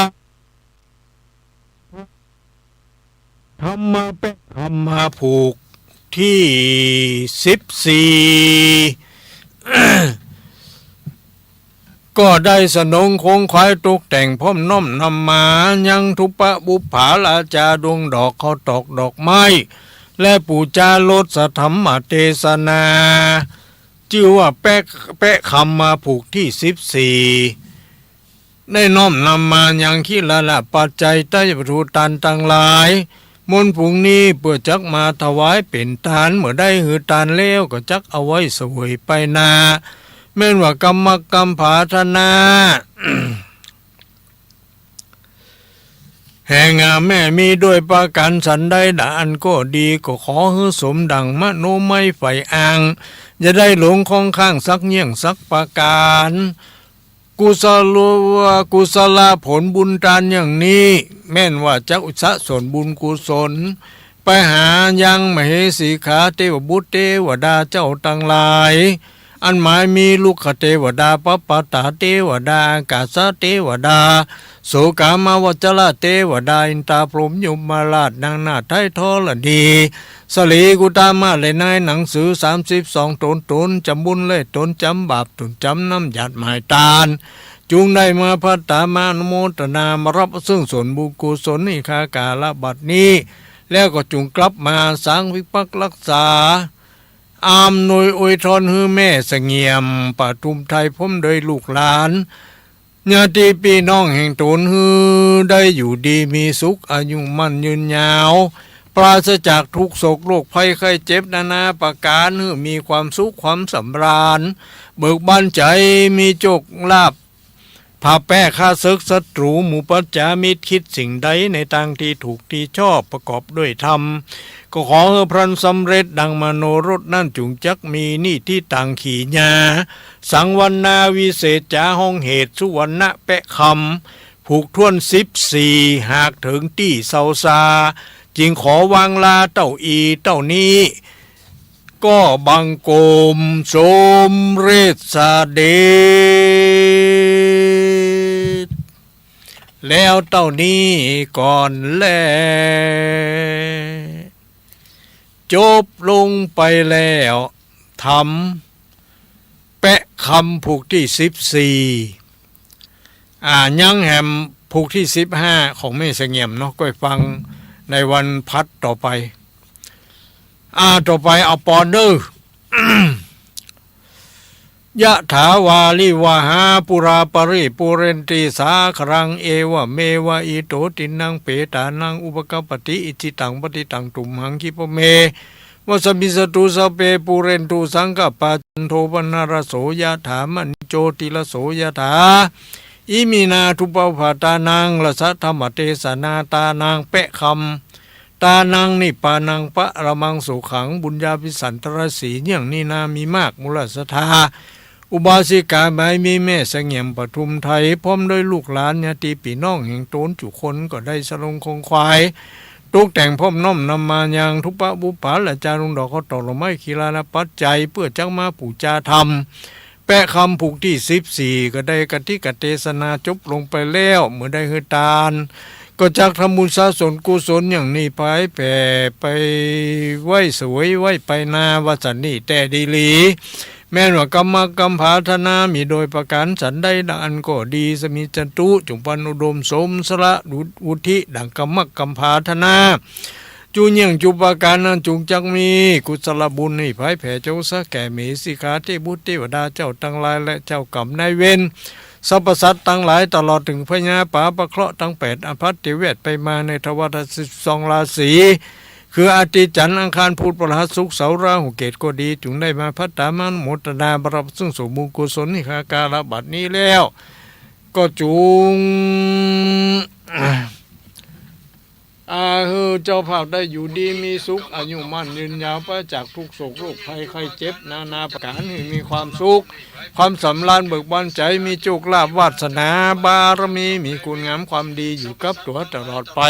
ธรรมะเป็นธรรมะผูกที่ก็ได้สนงคงควายตกแต่งพร้อมน้อมนำมายังทุปะบุผาลาจาดวงดอกเขาตอกดอกไม้และปูจาลดสธรรมเทศนาชื่อว่าแปะคำมาผูกที่14ได้น้อมนำมายังขี้ละปัจจัยใต้ประตูตันต่างหลายมนต์ผุงนี้เพื่อจักมาถวายเป็นทานเมื่อได้หือทานแล้วก็จักเอาไว้สวยไปนาแม้นว่ากรรมกรรมผาธนา แห่งแม่มีด้วยประกันสันได้ด่านก็ดีก็ขอให้สมดังมโนไม่ไฟอ่างจะได้หลงคองข้างสักเยี่ยงสักประการกุศลผลบุญทานอย่างนี้แม่นว่าจะอุสะส่วนบุญกุศลไปหายังมเหสีขาเทวบุตรเทวดาเจ้าต่างหลายอันหมายมีลูกขเทวดาปปตาเทวดากาสเทวดาโสกามาวจระเทวดาอินตาพรหมยมมาราชนางนาถไทยทรดีสลีกุตามาเลยนายหนังสือ32ตนจำบุญเลยตนจำบาปตนจำน้ำหยาดหมายตาลจุงได้มาพัตตามานโมตนามารับซึ่งส่วนบุญกุศลนิคากาลบัดนี้แล้วก็จุงกลับมาสร้างวิปักรักษาอามหน่วยอวยทอนฮือแม่เสงี่ยมปทุมไทยพมโดยลูกหลานญาติพี่น้องแห่งตนฮือได้อยู่ดีมีสุขอายุมั่นยืนยาวปราศจากทุกโศกโรคภัยไข้เจ็บนานาประการฮือมีความสุขความสำราญเบิกบานใจมีโชคลาภพาแป้ข้าศึกศัตรูหมู่ปัจจามิตรคิดสิ่งใดในทางที่ถูกที่ชอบประกอบด้วยธรรมก็ขอให้พรันสำเร็จดังมโนรสนั่นจุงจักมีนี่ที่ต่างขี่ญาสังวันนาวิเศษจาห้องเหตุสุวรรณะแปะคำผูกท่วน14หากถึงที่เศร้าซาจึงขอวางลาเต้าอีเต้านี้ก็บังโกมสมเรศเดชแล้วเต้านี้ก่อนแลจบลงไปแล้วทำแปะคำผูกที่14ยังแหมผูกที่15ของแม่เสงี่ยมเนาะก็ฟังในวันพัดต่อไปต่อไปเอาปอนเดอร์ ยะถาวาลิวหาปุราปริปุเรนติสาครังเอวะเมวะอิโตตินังเปตานังอุปกปติอิจิตังปฏิตังตุมหังคิปเมวะสมิสตุสเปปุเรนตุสังกปะจันโทปนารโสยะถามณิ โจติละโสยถาอิมินาทุปปาตานังละสัทธรรมเทศนาตานังเปะคำตานังนิปานังปะระมังสุขังบุญญาภิสันตรสีอย่างนี้นามีมากมูลศรัทธาอุบาสิกาใบมีแม่เสงี่ยมปทุมไทยพร้อมด้วยลูกหลานญาติพี่น้องแห่งโตนจุคนก็ได้สลงคงควายตกแต่งพร้อมน้อมนำมายังทุปะบุปผาและจารุงดอกเขาตอกลงไม้คีลานะปัจจัยเพื่อจักมาปู่จาธรรมแปะคำผูกที่14ก็ได้กติกเทศนาจบลงไปแล้วเมื่อได้เฮตานก็จากทำบุญสะสมกุศลอย่างนี้ไปแผ่ไปไหวสวยไหวไปนาวัสันนี่แต่ดีหลีแม้ว่ากรรมภาธนามีโดยประการสันได้ดังอันก็ดีสมิจันตุจุปันอุดมสมสระวุธิดังกรรมภาธนาจูเยี่ยงจุปการนั้นจุงจักมีกุศลบุญให้ภายแผ่เจ้าสะแก่เมสิกาเทพบุตรเทวดาเจ้าทั้งหลายและเจ้ากรรมนายเวรสรรพสัตว์ทั้งหลายตลอดถึงพญาป่าประเคราะห์ทั้ง8อภัตติเวทไปมาในทวาร12ราศีคืออาทิตย์จันทร์อังคารพุธพฤหัสศุกร์เสาร์ราหูเกตก็ดีจึงได้มาพัฒนามันโมตนาบารมีซึ่งสมบูรณ์กุศลนิคาการบัดนี้แล้วก็จุงเจ้าภาพได้อยู่ดีมีสุขอายุมั่นยืนยาวไปจากทุกโศกโรคภัยไข้เจ็บนาประการให้มีความสุขความสำราญเบิกบานใจมีโชคลาภวาสนาบารมีมีคุณงามความดีอยู่กับตัวตลอดไป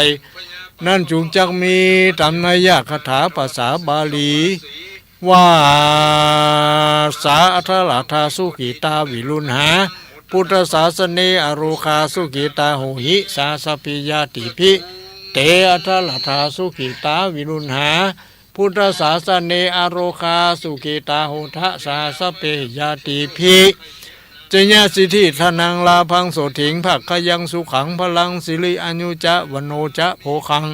นั่นจุงจักมีตามนัยยะคาถาภาษาบาลีว่าสาอัทลาธาสุขีตาวิรุณหาพุทธศาสเนอโรคาสุขีตาโหหิสาสปิยาติภิเตอัทลาธาสุขีตาวิรุณหาพุทธศาสเนอโรคาสุขีตาโหทะสาสเปยาติภิเจญาสิทธิธนังลาพังโสถิงภักขยังสุขังพลังสิริอนุจะวโนจะโภคัง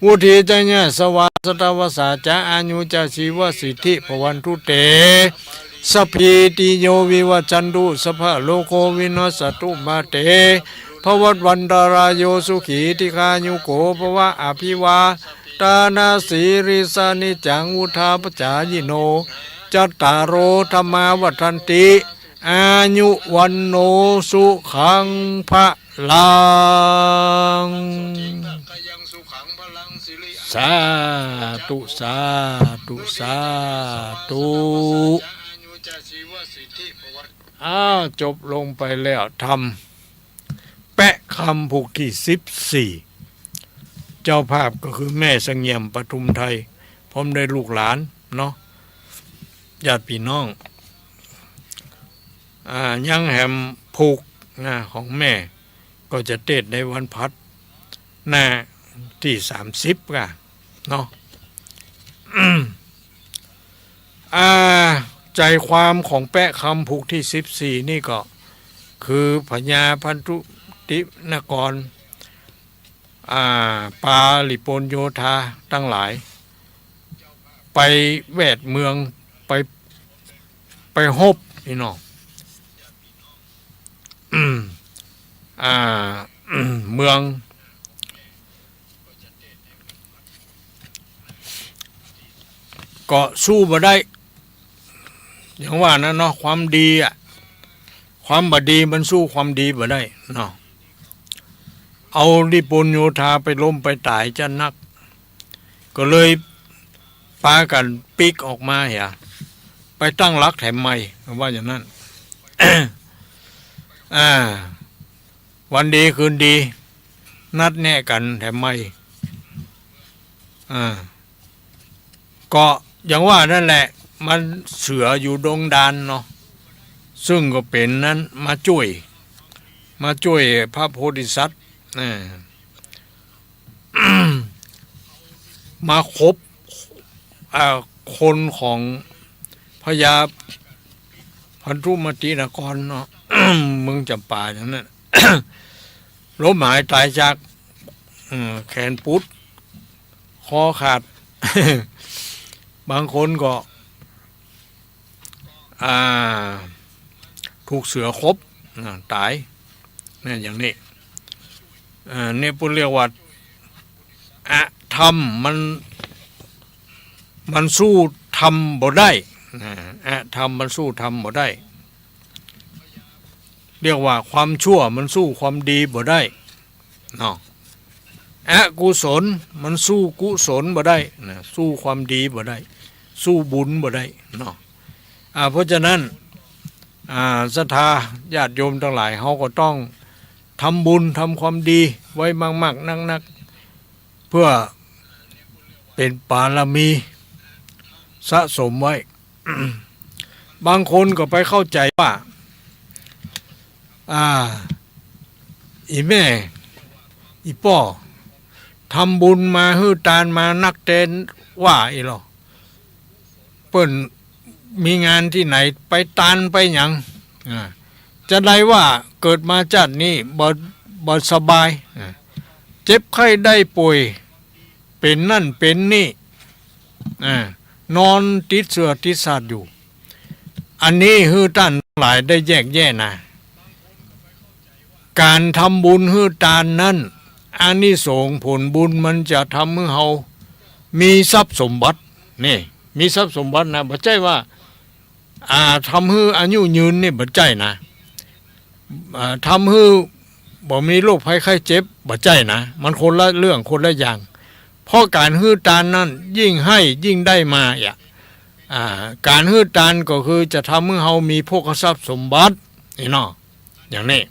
วุธีเจญาสวาสตวสาจะอนุจะชีวสิทธิภวันทุเตสพีติโยวิวัจันตุสภะโลโกวินัสตุมาเตภวัตวันตารายโยสุขีติคายุโกภวะอภิวาตานาสีริสานิจังวุธาปจายโนจัตตารโอธรรมาวัฏันติอายุวันโนสุขังพะลังสาธุสาธุสาธุจบลงไปแล้วทำแปะคำผูกที่14เจ้าภาพก็คือแม่เสงี่ยมปทุมไทยพร้อมได้ลูกหลานเนาะญาติพี่น้องยังแหมผูกของแม่ก็จะเทศในวันพัดหน้าที่30กันเนาะ ใจความของแปะคำผูกที่14นี่ก็คือพญาพันธุตินกรปาลิปนโยธาทั้งหลายไปแวดเมืองไปฮบพี่น้องเมืองก็สู้บ่ได้อย่างว่านะเนาะความดีความบดีมันสู้ความดีบ่ได้เนาะเอาลิปนโยธาไปล้มไปตายจะนักก็เลยปากันปิกออกมาไปตั้งหลักแถมใหม่ว่าอย่างนั้น วันดีคืนดีนัดแน่กันแถมไม่ก็อย่างว่านั่นแหละมันเสืออยู่ดงดานเนาะซึ่งก็เป็นนั้นมาช่วยพระโพธิสัตว์มาคบคนของพญาพันธุมตินครเนาะ มึงจำป่าอย่างนั้น ล้มหายตายจากแขนปุดคอขาด บางคนก็ถูกเสือคบตายนี่อย่างนี้นี่พูดเรียกว่าธรรมมันสู้ธรรมบ่ได้ธรรมมันสู้ธรรมบ่ได้ เรียกว่าความชั่วมันสู้ความดีบ่ได้เนาะอกุศลมันสู้กุศลบ่ได้นะสู้ความดีบ่ได้สู้บุญบ่ได้เนาะเพราะฉะนั้นศรัทธาญาติโยมทั้งหลายเขาก็ต้องทำบุญทำความดีไว้มากๆนักๆเพื่อเป็นปารมีสะสมไว้ บางคนก็ไปเข้าใจว่าอีแม่อีป่อทำบุญมาฮื้อตานมานักเต้นว่าอีหรอเปิ้นมีงานที่ไหนไปตานไปหยังจะได้ว่าเกิดมาจัดนี้บ่สบายเจ็บไข้ได้ป่วยเป็นนั่นเป็นนี่นอนติดเสือติดสาดอยู่อันนี้ฮื้อตานหลายได้แยกแยะนะการทำบุญฮื้อตานนั้นอานิสงส์ผลบุญมันจะทำให้เรามีทรัพย์สมบัตินี่มีทรัพย์สมบัตินะบ่ใช่ว่าทำให้อายุยืนนี่บ่ใช่นะทำให้บ่มีโรคภัยไข้เจ็บบ่ใช่นะมันคนละเรื่องคนละอย่างเพราะการฮื้อตานนั้นยิ่งให้ยิ่งได้มาการฮื้อตานก็คือจะทำให้เรามีโภคทรัพย์สมบัตินี่เนาะอย่างนี้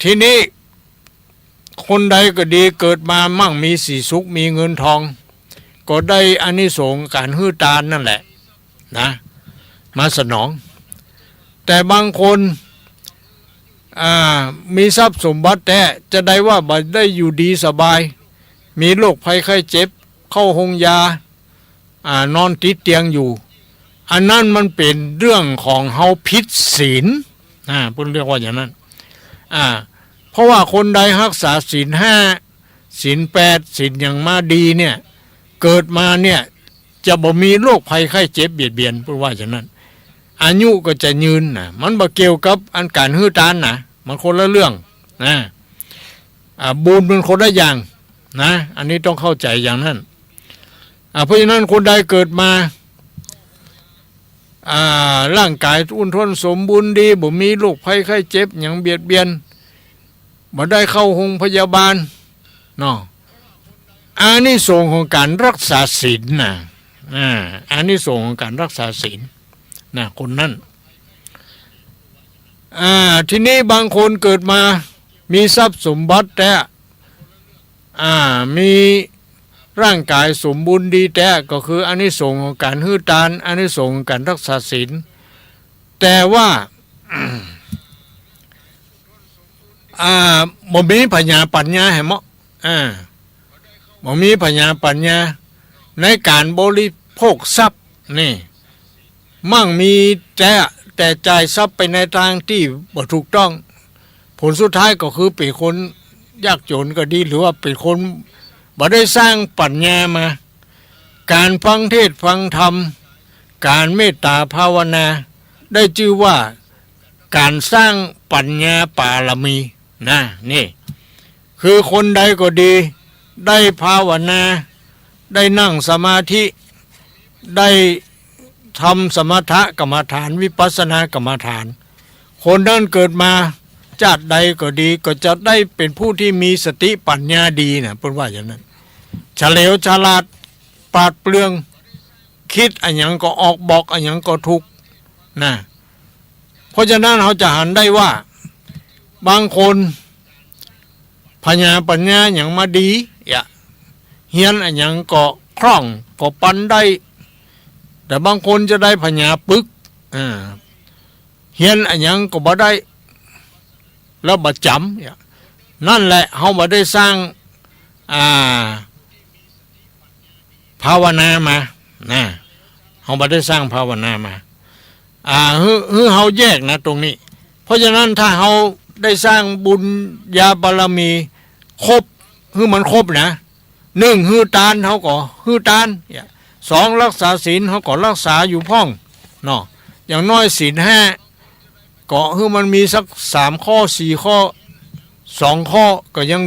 ทีนี้คนใดก็ดีเกิดมามั่งมีสีสุขมีเงินทองก็ได้อานิสงส์การฮื้อตานนั่นแหละนะมาสนองแต่บางคนมีทรัพย์สมบัติแต่จะได้ว่าบ่ได้อยู่ดีสบายมีโรคภัยไข้เจ็บเข้าห้องยานอนติดเตียงอยู่อันนั้นมันเป็นเรื่องของเฮาผิดศีลเพิ่นเรียกว่าอย่างนั้นเพราะว่าคนใดรักษาศีล5ศีล8ศีลอย่างมาดีเนี่ยเกิดมาเนี่ยจะบ่มีโรคภัยไข้เจ็บเบียดเบียนเพิ่นว่าอย่างนั้นอายุก็จะยืนนะมันบ่เกี่ยวกับอันการฮื้อตานนะมันคนละเรื่องนะบุญเป็นคนละอย่างนะอันนี้ต้องเข้าใจอย่างนั้นเพราะฉะนั้นคนใดเกิดมาร่างกายอุ่นทนสมบูรณ์ดีบ่มีโรคภัยไข้เจ็บอย่างเบียดเบียนบ่ได้เข้าโรงพยาบาลเนาะอานิสงส์ของการรักษาศีลนะอานิสงส์ของการรักษาศีลนะคนนั้นทีนี้บางคนเกิดมามีทรัพย์สมบัติแต่มีร่างกายสมบูรณ์ดีแต่ก็คืออานิสงส์ของการฮื้อตานอานิสงส์ของการรักษาศีลแต่ว่าบ่มีปัญญาให้เหมาะบ่มีปัญญาในการบริโภคทรัพย์นี่มั่งมีแต่จ่ายทรัพย์ไปในทางที่บ่ถูกต้องผลสุดท้ายก็คือเป็นคนยากจนก็ดีหรือว่าเป็นคนบ่ได้สร้างปัญญามาการฟังเทศน์ฟังธรรมการเมตตาภาวนาได้ชื่อว่าการสร้างปัญญาปารมีนะนี่คือคนใดก็ดีได้ภาวนาได้นั่งสมาธิได้ทำสมถกรรมฐานวิปัสสนากรรมฐานคนนั้นเกิดมาชาติใดก็ดีก็จะได้เป็นผู้ที่มีสติปัญญาดีนะเพิ่นว่าอย่างนั้นเฉลียวฉลาดปราดเปรื่องคิดอันหยังก็ออกบอกอันหยังก็ถูกนะเพราะฉะนั้นเราจะหันได้ว่าบางคนปัญญาอย่างมาดีเฮียนอันหยังก็คล่องก็ปันได้แต่บางคนจะได้ปัญญาปึกเฮียนอันหยังก็บ่ได้แล้วบ่จำนั่นแหละเฮาบ่ได้สร้างภาวนามานะเฮาบ่ได้สร้างภาวนามาเฮาแยกนะตรงนี้เพราะฉะนั้นถ้าเฮาได้สร้างบุญญาบารมีครบมันครบนะ1ฮื้อตานเฮาก็ฮื้อตาน2รักษาศีลเฮาก็รักษาอยู่พ้องเนาะอย่างน้อยศีล5ก็มันมีสัก3ข้อ4ข้อ2ข้อก็ยัง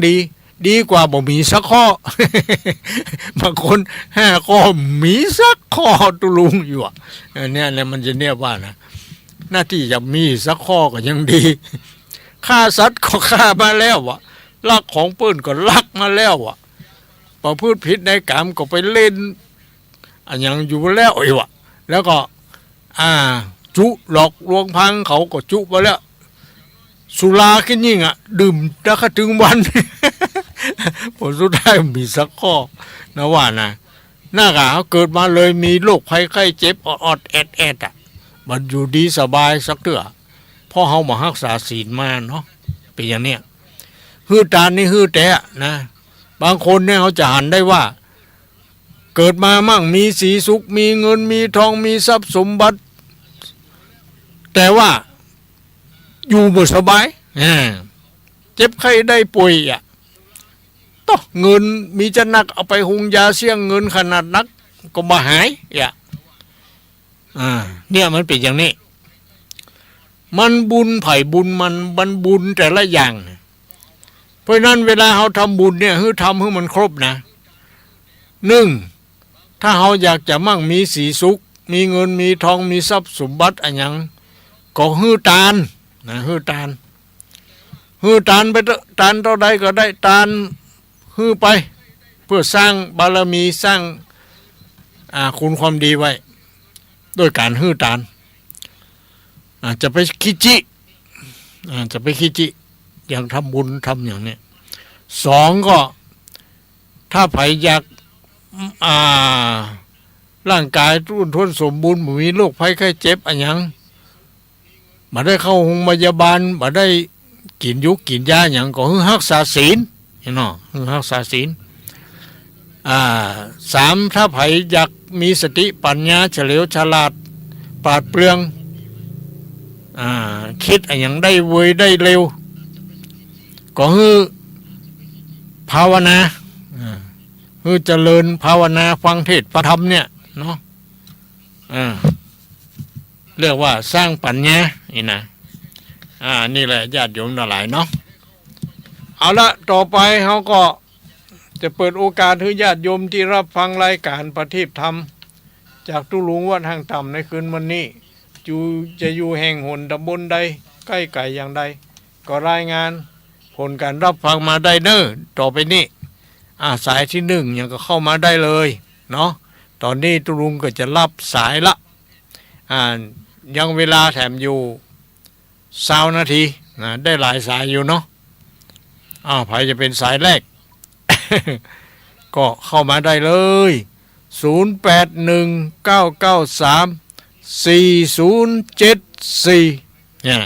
ดีกว่าบ่มีสักข้อบางคน5ข้อมีสักข้อตุลุงอยู่เนี่ยแหละมันจะเนี่ยว่านะ หน้าที่จะมีสักข้อก็ยังดีฆ่าสัตว์ก็ฆ่ามาแล้ววะลักของปืนก็ลักมาแล้ววะประพฤติผิดในกรรมก็ไปเล่นอันยังอยู่แล้วไอ้วะแล้วก็จุหลอกลวงพังเขาก็จุมาแล้วสุราขึ้นยิ่งดื่มแล้วก็ถึงวัน ผลสุดท้ายมีสักข้อนะว่านะหน้ากากเกิดมาเลยมีโรคภัยไข้เจ็บอดแอดมันอยู่ดีสบายสักเถื่อพ่อเฮามารักษาศีลมาเนาะเป็นอย่างเนี้ยฮื้อตานี่ฮื้อแต่นะบางคนเนี่ยเขาจะหันได้ว่าเกิดมามั่งมีสีสุขมีเงินมีทองมีทรัพย์สมบัติแต่ว่าอยู่บ่สบายเจ็บไข้ได้ป่วยต้องเงินมีจะนักเอาไปหุงยาเสี่ยงเงินขนาดนักก็มาหายเนี่ยมันเป็นอย่างนี้มันบุญไผ่บุญมันบุญแต่ละอย่างเพราะนั้นเวลาเราทำบุญเนี่ยทำให้มันครบนะหนึ่งถ้าเราอยากจะมั่งมีสีสุขมีเงินมีทองมีทรัพย์สมบัติอะไรอย่างก็ฮื้อตาลนะฮื้อตาลไปตาลเท่าใดก็ได้ตาลฮื้อไปเพื่อสร้างบารมีสร้างคุณความดีไว้ด้วยการฮื้อตาลจะไปคิจิอย่างทำบุญทำอย่างนี้สองก็ถ้าไผอยากร่างกายรุ่นทนสมบูรณ์มีโรคภัยไข้เจ็บอะไรอย่างมาได้เข้าโรงพยาบาลมาได้กินยุกกินยาอย่างก็รักษาศีลเนาะรักษาศีลสามถ้าไผอยากมีสติปัญญาเฉลียวฉลาดปราดเปรื่องคิดอะไรอย่างได้เวยได้เร็วก็คือภาวนาคือเจริญภาวนาฟังเทศน์พระธรรมเนี่ยเนาะเรียกว่าสร้างปัญญานี่นะนี่แหละญาติโยมหลายเนาะเอาละต่อไปเขาก็จะเปิดโอกาสให้ญาติโยมที่รับฟังรายการประทีปธรรมจากตุลุงวัดทางต่ำในคืนวันนี้จะอยู่แห่งหนตำบลใดใกล้ไก่อย่างใดก็รายงานผลการรับฟังมาได้เนอะต่อไปนี้สายที่หนึ่งยังก็เข้ามาได้เลยเนาะตอนนี้ตุลุงก็จะรับสายละยังเวลาแถมอยู่20 นาทีได้หลายสายอยู่เนาะใครจะเป็นสายแรก ก็เข้ามาได้เลย0819934074เนี่ย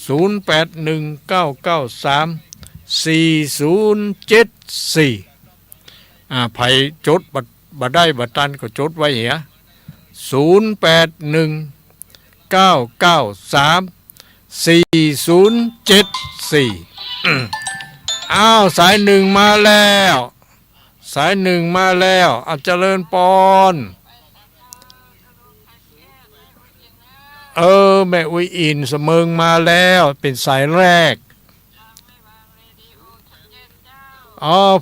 0819934074ไผจดบัดได้บัดตันก็จดไว้เหีย0819934074สายหนึ่งมาแล้วเจริญปอนแม่อุยอินเสมิงมาแล้วเป็นสายแรก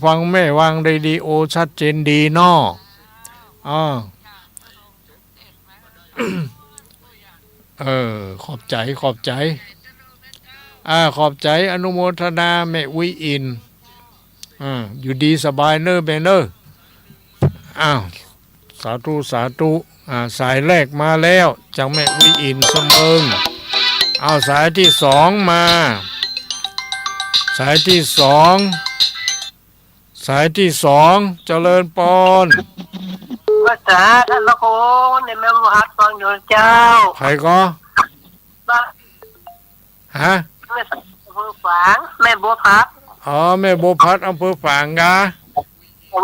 ฟังแม่วางเรดิโอชัดเจนดีเนาะขอบใจขอบใจอนุโมทนาแม่อุยอินอยู่ดีสบายเนอะแม่เนอะสาธุสายแรกมาแล้วจากแม่อุยอินเสมิงสายที่สองมาสายที่สองเจริญปอนภาษาท่านละคนในแม่วัดฟังอยู่เจ้าใครก็ฮะแม่บัวฝางแม่บัวพัดแม่บัวพัดอำเภอฝางกะ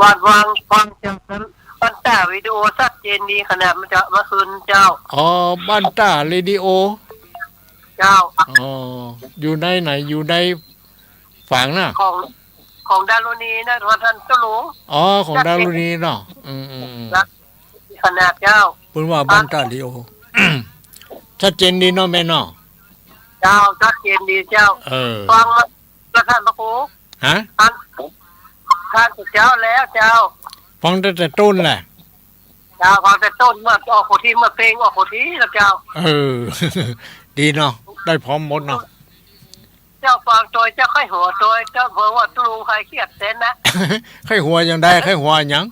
วัดวังฟังจากนั้นบ้านตาวิดีโอชัดเจนดีขนาดมันจะมาคืนเจ้าบ้านตาเรดิโอเจ้าอยู่ในไหนอยู่ในฝางน่ะของดารุณีนะท่านเจ้าหลวงของดารุณีเนาะขนาดเจ้าเพิ่นว่าบ้านตาเรดิโอชัดเจนดีเนาะแม่เนาะเจ้าชัดเจนดีเจ้าฟังแล้วท่านพระครูท่านเจ้าแล้วเจ้าฟังแต่ต้นแหละ เจ้าฟังแต่ต้นเมื่อออกโคทีเมื่อเพลงออกโคทีแล้วเจ้า เออ ดีเนาะได้พร้อมหมดเนาะ เจ้าฟังตัวเจ้าไข้หัวตัวเจ้าเผื่อว่าตุลุงใครเครียดเต้นนะ ไข้หัวยังได้ไข้หัวหยัง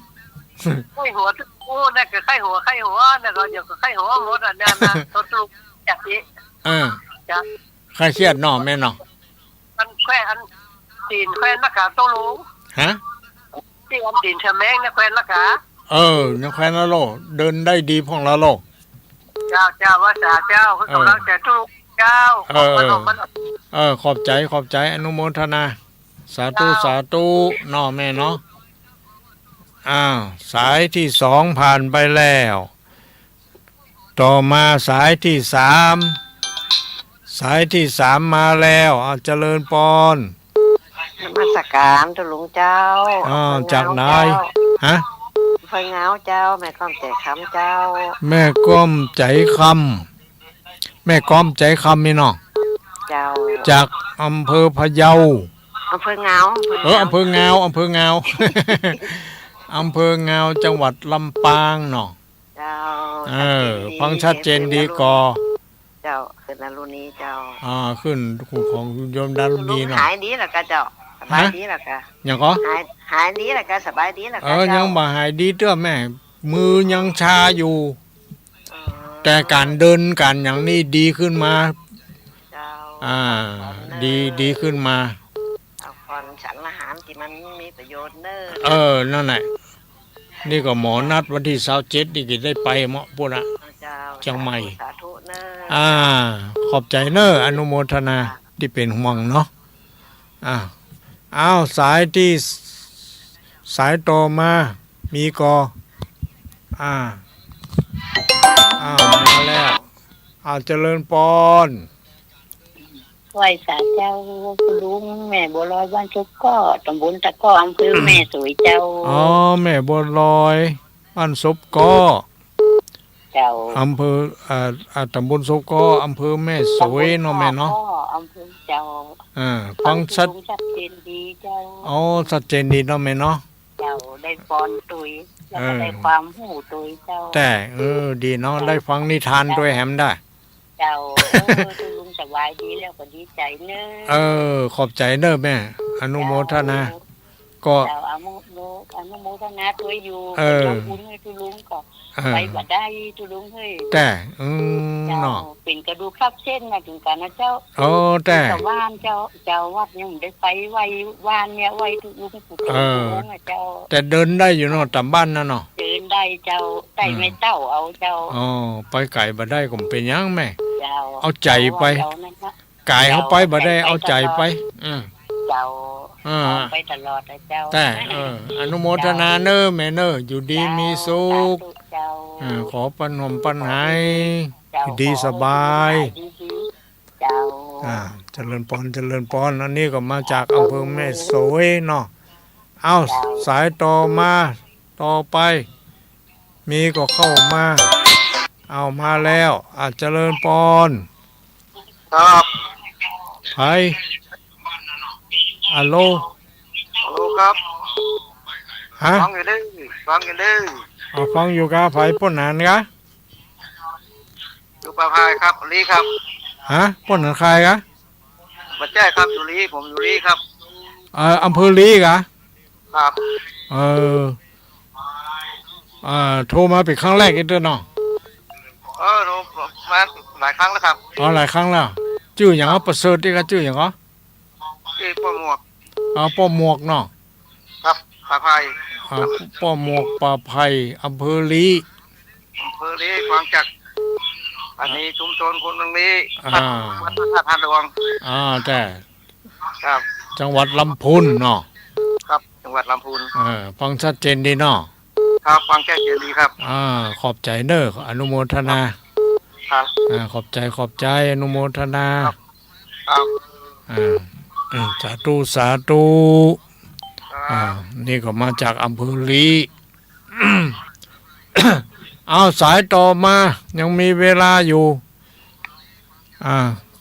ไข้หัวโอ้นั่นก็ไข้หัวนั่นก็เดี๋ยวก็ไข้หัวหมดอ่ะเนี่ยนะตัวตุลุงจากนี้ เออ จ้ะ ไข้เครียดเนาะแม่เนาะ อันแคว้นอันตีนแคว้นนักขาตุลุง ฮะ ที่อันตีนเฉมงนะแคว้นนักขา เออยังแคว้นละโลเดินได้ดีพ่องละโล เจ้าว่าสาเจ้าคือกำลังใจตุลุงเจ้ามัน ขอบใจอนุโมทนา สาธุสาธุเนาะแม่เนาะอ้าวสายที่สองผ่านไปแล้ว ต่อมาสายที่สามมาแล้วเจริญปอน นมัสการตุลุงเจ้า จากไหนฮะ ไฟเงาเจ้าแม่ก้อมใจคำเจ้า แม่ก้อมใจคำนี่เนาะ เจ้า จากอำเภอพะเยา อำเภอเงา อำเภอเงา อำเภอเงาจังหวัดลำปางเนาะ เจ้า ฟังชัดเจนดีก่อ เจ้าขึ้นอรุณีเจ้า ขึ้นของโยมดารุณีเนาะ หายดีแล้วก็เจ้าสบายดีแล้วก็ อย่างก็ หายดีแล้วก็สบายดีแล้วก็ ยังบ่หายดีเด้อแม่ มือยังชาอยู่ แต่การเดินการอย่างนี้ดีขึ้นมา เจ้า ดีขึ้นมา เอาก่อนฉันอาหารที่มันมีประโยชน์เน้อ นั่นแหละนี่ก็หมอนัดวันที่27นี่ก็ได้ไปเหมาะพุ่นน่ะ เจ้า เชียงใหม่ สาธุเน้อ ขอบใจเน้ออนุโมทนาที่เป็นห่วงเนาะสายต่อมามีกอมาแล้วเจริญปอน ไหวสาเจ้าคุณลุงแม่บัวลอยบ้านชุกก็ตำบลตะก้ออำเภอแม่สวยเจ้า แม่บัวลอยบ้านศพกอ เจ้า อำเภอตำบลศพกออำเภอแม่สวยเนาะแม่เนาะ อำเภอเจ้า ฟังชัด ชัดเจนดีเจ้า ชัดเจนดีเนาะแม่เนาะ เจ้าได้ปอนตุยแล้วก็ได้ความหูตุยเจ้า แต่ดีเนาะได้ฟังนิทานด้วยแฮมได้ เจ้าคุณลุงสบายดีแล้วก็ดีใจเนอะ ขอบใจเด้อแม่อนุโมทนาก็ เจ้าอนุโมทนาตัวอยู่ลงทุนให้คุณลุงก็ไปบ่ได้คุณลุงเฮ้ย แต่เจ้า เนาะ เป็นกระดูกทับเส้นนะถึงกันนะเจ้า แต่ ชาวบ้านเจ้าวัดยังได้ไปไว้วานเนี่ยไว้ทุกลุงทุกคนเจ้า แต่เดินได้อยู่เนาะตามบ้านนะเนาะ เดินได้เจ้าได้ไม่เต้าเอาเจ้า ไปไก่บ่ได้ก็เป็นหยังแม่ เจ้า เอาใจไปกายเขาไปบ่ได้เอาใจไปเจ้าไปตลอดเจ้าแต่อนุโมทนาเนอแม่เนออยู่ดีมีสุขขอปันหมปันหายดีสบายเจ้าเจริญพรอันนี้ก็มาจากอำเภอแม่สวยเนาะสายต่อไปมีก็เข้ามามาแล้วเจริญพร ครับ ไผอัลโหล ครับ ฮะ ฟังอยู่ดื้อ ฟังอยู่กะไผป้นหานกะ อยู่ปลาพายครับลีครับ ป้นหานใครกะ บัดแจ้ครับอยู่ลีผมอยู่ลีครับ อำเภอลีกะ ครับ โทรมาเป็นครั้งแรกอีกเด้อเนาะ โทรมาหลายครั้งแล้วครับ หลายครั้งแล้วชื่อหยังประเสริฐนี่ก็ชื่อหยัง ที่ป้อหมวก ป้อหมวกเนาะ ครับปลาพาย ป้อหมวกป่าไผ่อำเภอลี อำเภอลีฟังจากอันนี้ชุมชนคนตรงนี้วัดพระธาตุหลวง แต่ ครับ จังหวัดลำพูนเนาะ ครับจังหวัดลำพูน ฟังชัดเจนดีเนาะ ครับฟังแค่เจดีครับ ขอบใจเด้ออนุโมทนา ครับ ขอบใจอนุโมทนา ครับ สาธุนี่ก็มาจากอำเภอลี สายต่อมายังมีเวลาอยู่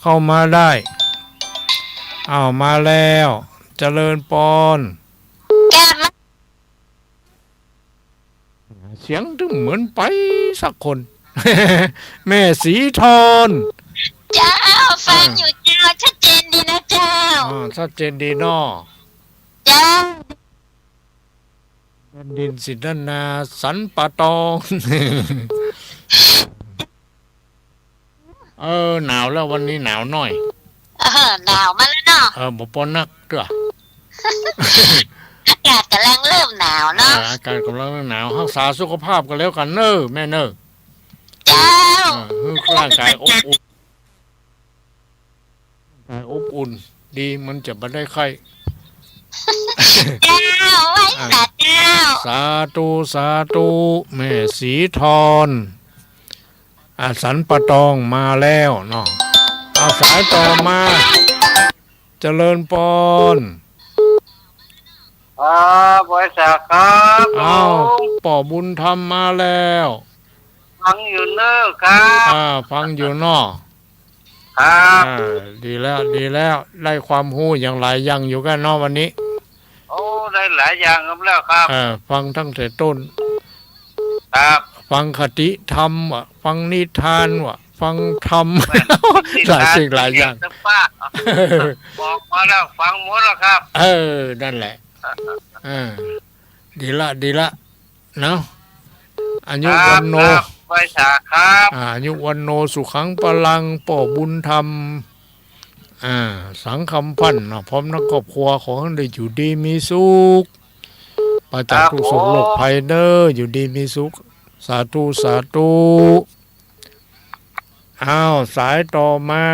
เข้ามาได้มาแล้วเจริญปอนช สียงถึงเหมือนไปสักคน แม่สีทอน เจ้าฟังอยู่เจ้าชัดเจนดีนะเจ้า ชัดเจนดีเนาะ เจ้า แผ่นดินสินนาสันปะตอง หนาวแล้ววันนี้หนาวหน่อย หนาวมาแล้วเนาะ บ่ปอนนักเด้อ อากาศกำลังเริ่มหนาวเนาะ อากาศกำลังหนาวรักษาสุขภาพกันแล้วกันเน้อแม่เน้อ เจ้า ให้ร่างกายอบอุ่นอบอุ่นดีมันจะบ่ได้ไข้ เจ้าไว้สาเจ้า สาธุสาธุแม่สีทอนสันปะตองมาแล้วเนาะเอาสายต่อมาเจริญปอน บริษัทครับ เอาป่อบุญธรรมมาแล้ว ฟังอยู่เนอะครับ ฟังอยู่เนอ ครับ ดีแล้วดีแล้วได้ความรู้อย่างหลายอย่างอยู่กันเนอวันนี้ โอ้ได้หลายอย่างครับแล้วครับ ฟังตั้งแต่ต้น ครับ ฟังคติธรรมว่ะฟังนิทานว่ะฟังธรรม หลายสิ่งหลายอย่าง บอกมาแล้วฟังหมดแล้วครับ นั่นแหละดีละดีละเนาะอายุวันโน บริษัทครับ อายุวันโนสุขังพลังป่อบุญธรรมสังคำพันธ์พร้อมนักครอบครัวของได้อยู่ดีมีสุขปราจากทุกโศกโรคภัยเด้ออยู่ดีมีสุขสาธุสาธุสายต่อมา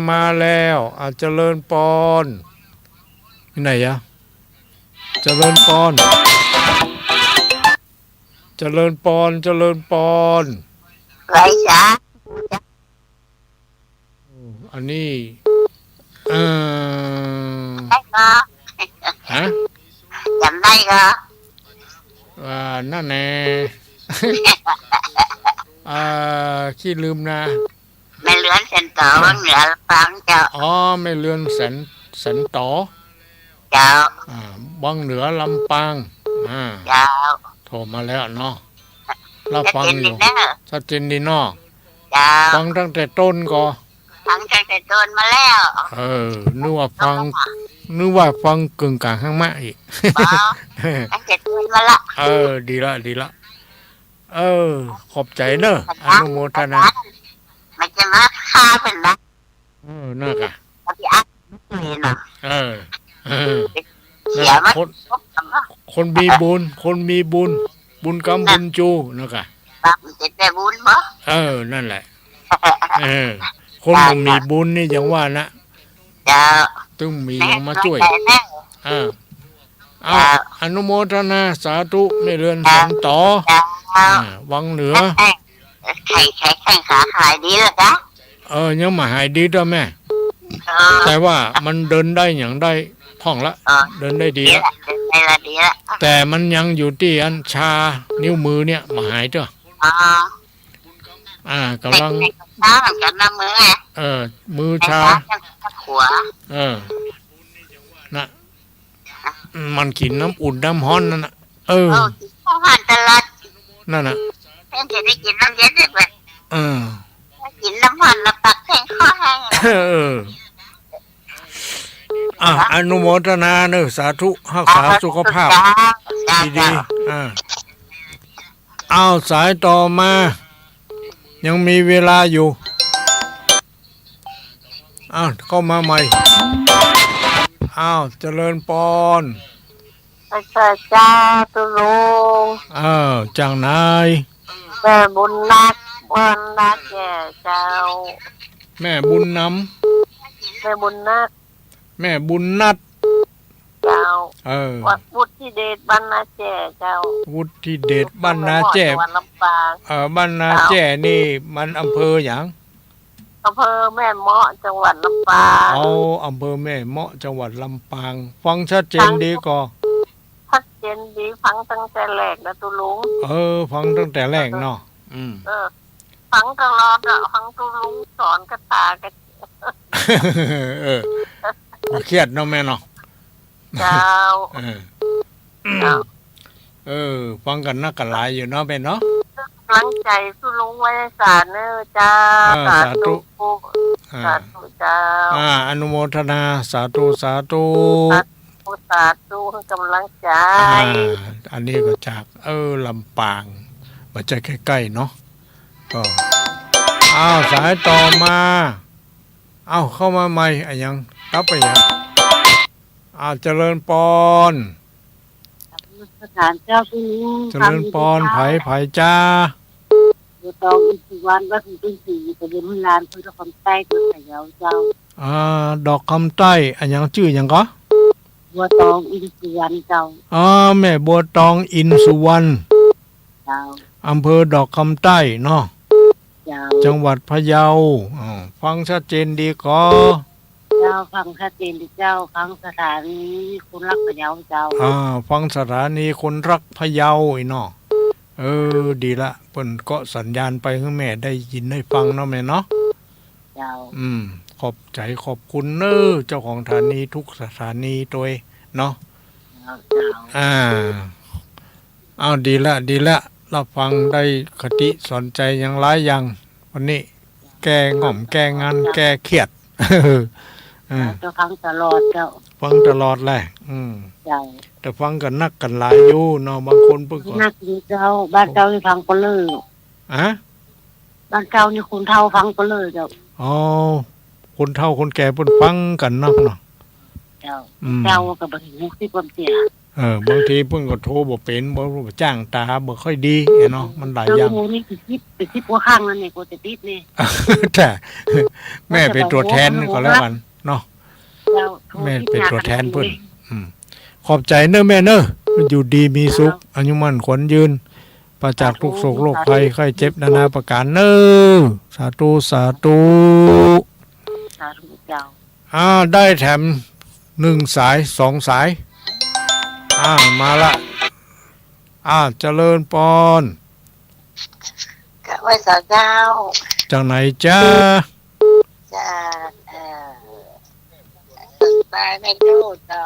มาแล้วเจริญปอนที่ไหนอะเจริญปอนไว้สา อันนี้ได้ก็ ฮะ จำได้ก็ นั่นแน่ ขี้ลืมนะ ไม่เลือนเส้นต่อว่าเหนือฟังเจ้า ไม่เลือนแสนต่อ เจ้า บังเหนือลำปางเจ้า โทรมาแล้วเนาะเราฟังอยู่ชัดเจนดีเนาะ เจ้า ฟังตั้งแต่ต้นก็ ฟังตั้งแต่ต้นมาแล้ว นึกว่าฟังกึ่งกลางข้างมะอีก ตั้งแต่ต้นมาละ ดีละขอบใจเนอะอนุโมทนา มันจะมาฆ่าเป็นนะ น่ากะ พี่อัดนี่เนาะ เสียมัน คนมีบุญบุญกรรมบุญจูน่ากะ ปั๊บจะได้บุญบ่ นั่นแหละคนบ่มีบุญนี่อย่างว่านะ เจ้า ต้องมีอย่างมาช่วยอนุโมทนาสาธุไม่เรือนแสนต่อวังเหนือ ไข่ขาขายดีแล้วจ้ะ ยังมาหายดีด้วยแม่ แต่ว่ามันเดินได้อย่างได้คล่องละเดินได้ดีละ ดีละ แต่มันยังอยู่ที่อันชานิ้วมือเนี่ยมาหายเจ้ากำลัง ชากับน้ำมือไง มือชา หัว น่ะมันกินน้ำอุ่นน้ำฮ้อนนั่นน่ะข้าวหันตลอด นั่นน่ะ เพื่อนจะได้กินน้ำเย็นด้วยแบบ อ กินน้ำหันน้ำตักแทงข้อแห้ง อนุโมทนาเนอะสาธุรักษาสุขภาพดีๆสายต่อมา ยังมีเวลาอยู่เข้ามาใหม่เจริญปอน พระเจ้าตุลุง จังนาย แม่บุญนักแก่เจ้า แม่บุญน แม่บุญนัก ำแม่บุญนัด เจ้า วัด วุฒิเดชบรรณาแก่เจ้า วุฒิเดชบ้านนาแจ้ จังหวัดลำปาง บ้านนาแจ้นี่มันอำเภออย่าง อำเภอแม่เมาะจังหวัดลำปาง อำเภอแม่เมาะจังหวัดลำปางฟังชัดเจนดีก็ ชัดเจนดีฟังตั้งแต่แรกนะตุลุง ฟังตั้งแต่แรกเนาะ ฟังตลอดฟังตุลุงสอนกระตากัน เครียดเนาะแม่เนาะ เจ้า ฟังกันนักกันหลายอยู่เนาะแม่เนาะกำลังใจสู้ลุงไว้สาเนอจ้าสาธุสาธุจ้าอนุโมทนาสาธุสาธุสาธุให้กำลังใจอันนี้ก็จากลำปางมาใจใกล้ๆเนาะก็สายต่อมาเข้ามาใหม่ยังรับไปยังเจริญปอนสถานเจ้าคุณเจริญปอนไผ่จ้าอยู่ตองอินทวันวัดถึงตีสี่ไปเรียนที่ร้านพุทธคำใต้ตัวไข่ยาวเจ้าดอกคำใต้ยังชื่อยังก็บัวตองอินทวันเจ้าแม่บัวตองอินสุวรรณเจ้าอำเภอดอกคำใต้เนาะจังหวัดพะเยาฟังชัดเจนดีก็เจ้าฟังชัดเจนดีเจ้าฟังสถานีคนรักพะเยาเจ้าฟังสถานีคนรักพะเยาเนาะดีละเปิ้นก็สัญญาณไปให้แม่ได้ยินได้ฟังเนาะแม่เนาะเจ้าขอบใจขอบคุณเจ้าของสถานีทุกสถานีโดยเนาะดีละเราฟังได้คติสอนใจอย่างหลายอย่างวันนี้แก้ง่อมแก้งานแก้เครียดจะฟังตลอดเจ้าฟังตลอดแหละเจ้าแต่ฟังกันนักกันหลายอยู่เนาะบางคนเพิ่งนักดีเจ้าบ้านเจ้านี่ฟังก็เลยบ้านเจ้านี่คนเฒ่าฟังก็เลยเจ้าคนเฒ่าคนแก่เพิ่นฟังกันนักเนาะเจ้าก็บ่ถึง60ความเสียบางทีเพิ่นก็โทรบ่เป็นบ่จ้างตาบ่ค่อยดีเนาะมันหลายอย่างนี่คือ10กว่าครั้งแล้วนี่ก็จะติดนี่แต่แม่เป็นตัวแทนก็แล้วกันเนาะแม่เป็นตัวแทนเพิ่นขอบใจแม่อยู่ดีมีสุขอายุมั่นขวัญยืนปราศจากทุกโศกโรคภัยไข้เจ็บนานาประการสาธุสาธุสาธุเจ้าได้แถม1สาย2สายมาละเจริญปอนกะไว้สาเจ้าจากไหนจ้าตายแม่โจ้เจ้า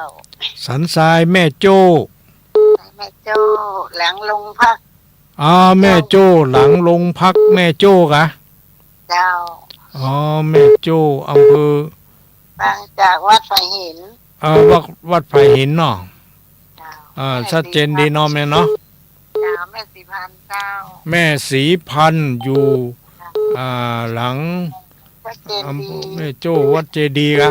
สันทรายแม่โจ้หลังลงพักแม่โจ้หลังลงพักแม่โจ้กะเจ้าแม่โจ้อำเภอบางจากวัดไผ่หินวัดไผ่หินเนาะชัดเจนดีเนาะแม่เนาะแม่สีพันเจ้าแม่สีพันอยู่หลังแม่โจ้วัดเจดีย์กะ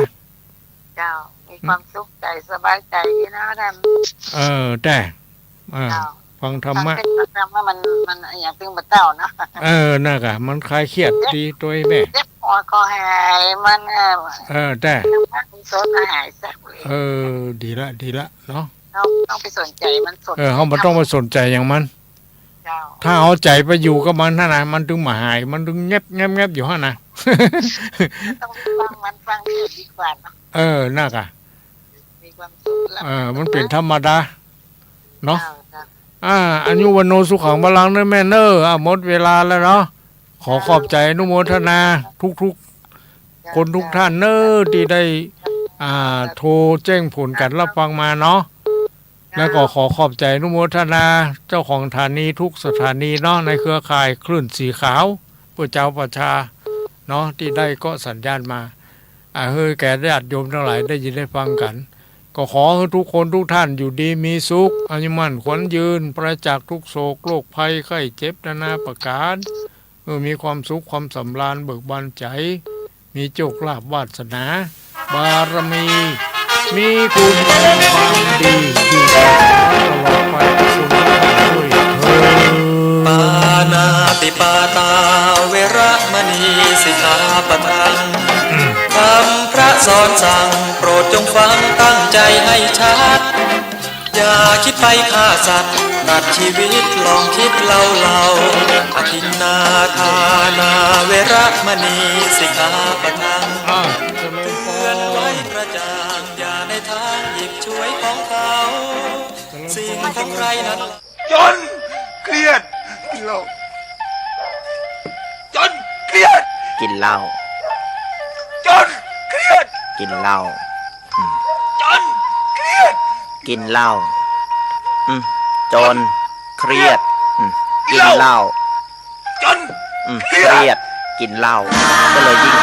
เจ้ามีความสุขใจสบายใจดีนะท่านแต่ฟังธรรมะว่ามันอย่างตึงบัดเต้านะน่ะกะมันคลายเครียดดีตัวแม่เจ็บคอก็หายมันแต่โซนหายสักดีละเนาะต้องไปสนใจมันสนเขาไม่ต้องไปสนใจอย่างมันถ้าเอาใจไปอยู่กับมันท่านะมันถึงมาหายมันถึงเงียบอยู่ฮะนะต้องฟังดีกว่าน่ากะมีความสุขมันเป็นธรรมดาเนาะอายุวันโนสุขังบาลังเนอแม่เนอหมดเวลาแล้วเนาะขอขอบใจอนุโมทนาทุกคนทุกท่านเนอที่ได้โทรแจ้งผลกันรับฟังมาเนาะแล้วก็ขอขอบใจอนุโมทนาเจ้าของสถานีทุกสถานีเนาะในเครือข่ายคลื่นสีขาวเพื่อเจ้าประชาเนาะที่ได้ก็สัญญาณมาแก่ญาติโยมทั้งหลายได้ยินได้ฟังกันก็ขอให้ทุกคนทุกท่านอยู่ดีมีสุขอายุมั่นขวัญยืนปราศจากทุกโศกโรคภัยไข้เจ็บนานาประการมีความสุขความสำราญเบิกบานใจมีโชคลาภวาสนาบารมีมีคุณความดีอยู่ตลอดไปสุขด้วยเถิดปานาติปาตาเวระมณีสิกขาปะทังคำพระสอนสั่งโปรดจงฟังตั้งใจให้ชัดอย่าคิดไปฆ่าสัตว์ตัดชีวิตลองคิดเล่าอทินนาทานาเวระมณีสิกขาปะทังเตือนไว้กระจ่างอย่าในทางหยิบช่วยของเขาสิ่งของใครนั้นจนเครียดกินเหล้าจนเครียดกินเหล้าจนเครียดกินเหล้าจนเครียดกินเหล้า จนเครียดกินเหล้า จน เครียดกินเหล้าก็เลยยิ่ง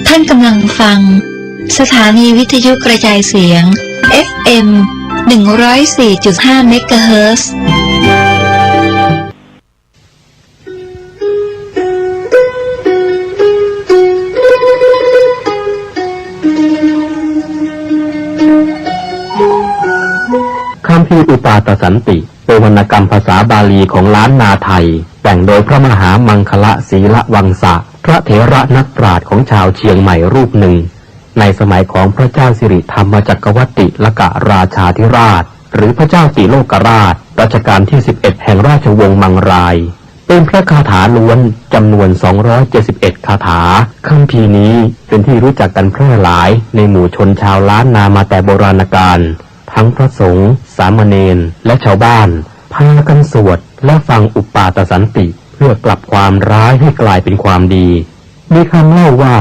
ท่านกำลังฟังสถานีวิทยุกระจายเสียง FM 104.5 เมกะเฮิรตซ์ คัมภีร์อุปาทสันติเป็นวรรณกรรมภาษาบาลีของล้านนาไทยแต่งโดยพระมหามังคละศรีละวังสะพระเถระนักปราชญ์ของชาวเชียงใหม่รูปหนึ่งในสมัยของพระเจ้าสิริธรรมจักรวรรดิลกราชาธิราชหรือพระเจ้าติโลกราชรัชกาลที่11แห่งราชวงศ์มังรายเป็นพระคาถาล้วนจำนวน271คาถาคัมภีร์นี้เป็นที่รู้จักกันแพร่หลายในหมู่ชนชาวล้านนามาแต่โบราณกาลทั้งพระสงฆ์สามเณรและชาวบ้านพากันสวดและฟังอุปาทสันติเพื่อกลับความร้ายให้กลายเป็นความดีมีคำเล่าว่า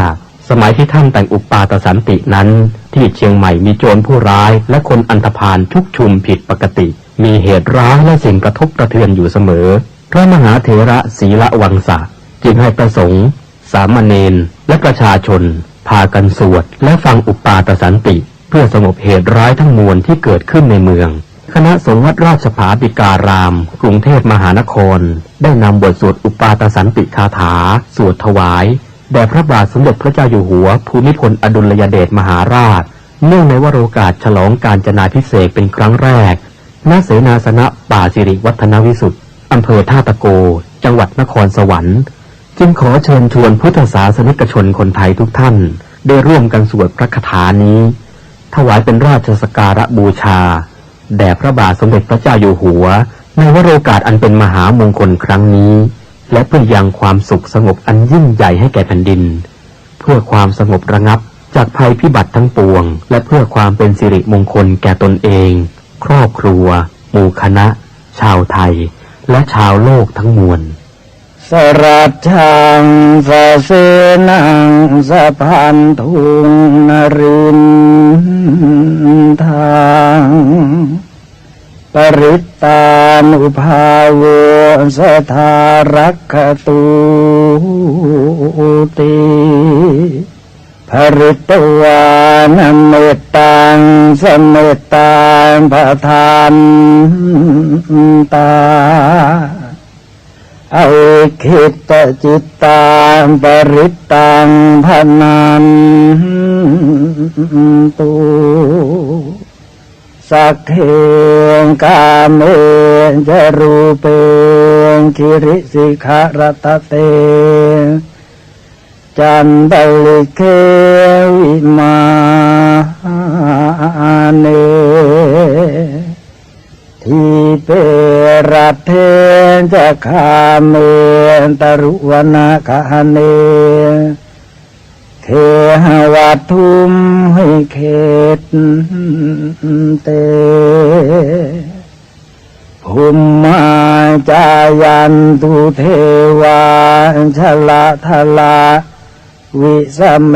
สมัยที่ท่านแต่งอุปาทสันตินั้นที่เชียงใหม่มีโจรผู้ร้ายและคนอันธพาลชุกชุมผิดปกติมีเหตุร้ายและสิ่งกระทบกระเทือนอยู่เสมอพระมหาเถระศรีละวังสะจึงให้พระสงฆ์สามเณรและประชาชนพากันสวดและฟังอุปาทสันติเพื่อสงบเหตุร้ายทั้งมวลที่เกิดขึ้นในเมืองคณะสงฆ์วัดราชภาบิการามกรุงเทพมหานครได้นำบทสวดอุปาทสันติคาถาสวดถวายแด่พระบาทสมเด็จพระเจ้าอยู่หัวภูมิพลอดุลยเดชมหาราชเนื่องในวโรกาสฉลองกาญจนาภิเษกเป็นครั้งแรกณเสนาสนะป่าสิริวัฒนวิสุทธิ์อำเภอท่าตะโกจังหวัดนครสวรรค์จึงขอเชิญชวนพุทธศาสนิกชนคนไทยทุกท่านได้ร่วมกันสวดพระคาถานี้ถวายเป็นราชสักการะบูชาแด่พระบาทสมเด็จพระเจ้าอยู่หัวในวโรกาสอันเป็นมหามงคลครั้งนี้และเพื่อยังความสุขสงบอันยิ่งใหญ่ให้แก่แผ่นดินเพื่อความสงบระงับจากภัยพิบัติทั้งปวงและเพื่อความเป็นสิริมงคลแก่ตนเองครอบครัวหมู่คณะชาวไทยและชาวโลกทั้งมวลสรัจฉังสะเสนังสะพันธุนรินทาง ริตานุภาโวสทารักขตุติภริตวานเมตตังสเมตตังปะทานตาอคิตจิตตังปริตตังพนันตุสักเขกาเมจรูเปคิริสิขารตเตจันตลิเควิมาเนทีเปรัตเทจะคาเมตรุวนาคาเนเคหวัตทุมให้เขตเตภูมิมาจายันตุเทวาชลาทลาวิสเม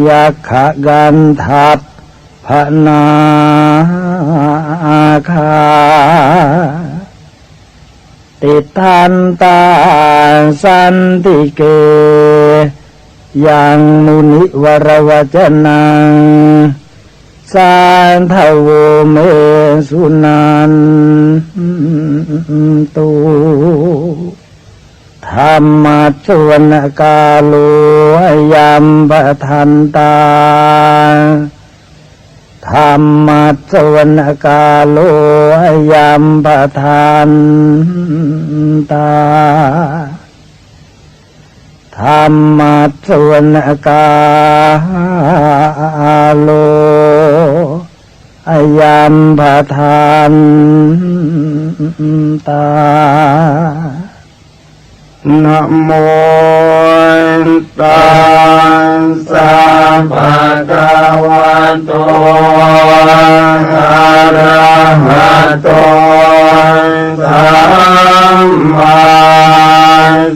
ยัคขกันทัตพนาคาติทันตาสันติเกยังมุนิวรวจนังสานทโวเมสุนันตุธรรมะสวนกาโลยัมปะทันตาธรรมะสวนกาโลยัมปะทันตาธรรมะสวนกาโลยัมปะทันตานะโมตัสสะภะคะวะโตอะระหะโตสัมมา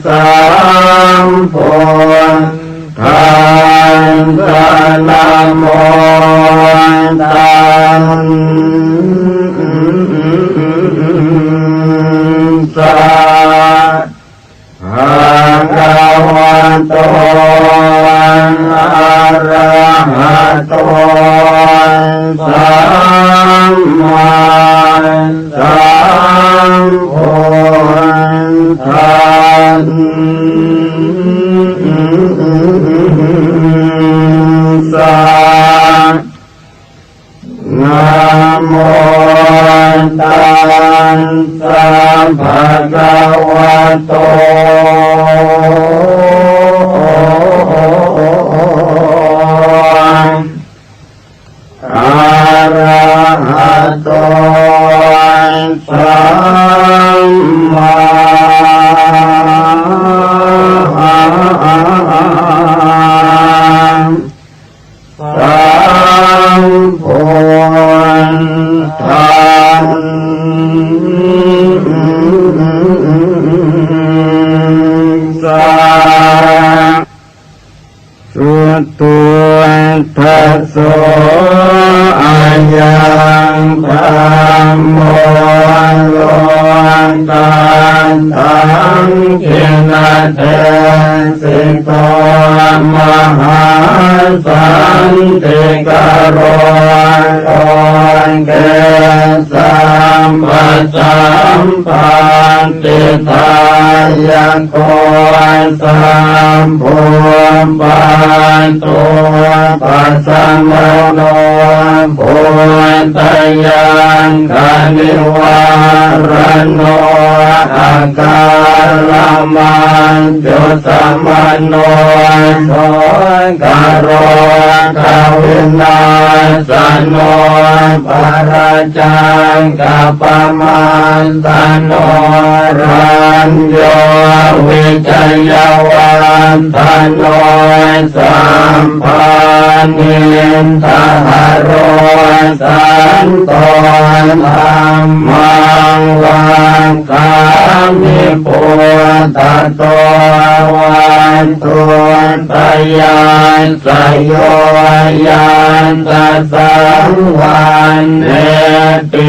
สัมพุทธัสสะนะโมตัสสะภะคะวะโตอะระหะโตสัมมาสัมพุทธัสสะนะโมตัสสะภะคะวะโตอะระหะโตสัมมาสัมพุทธัสสะสุตุทัสโสอายังธัมโมโลตัสสังคินาเทสิโตมหาสันติกโรโอเกสัมปัสสัมปันติทายโกสัมภูปันตุปัสสมโนปุตยังคณิวารโนอาการมันจุสมโนโสกโรกวินาสโนปราจังกัปมันตโนรัญโยวิจัยวันตโนสัมปันนิทหโรสันโตธรรมังวันกามิปุตตะโตวันตุตยันสยโยยันตสังวันเนติ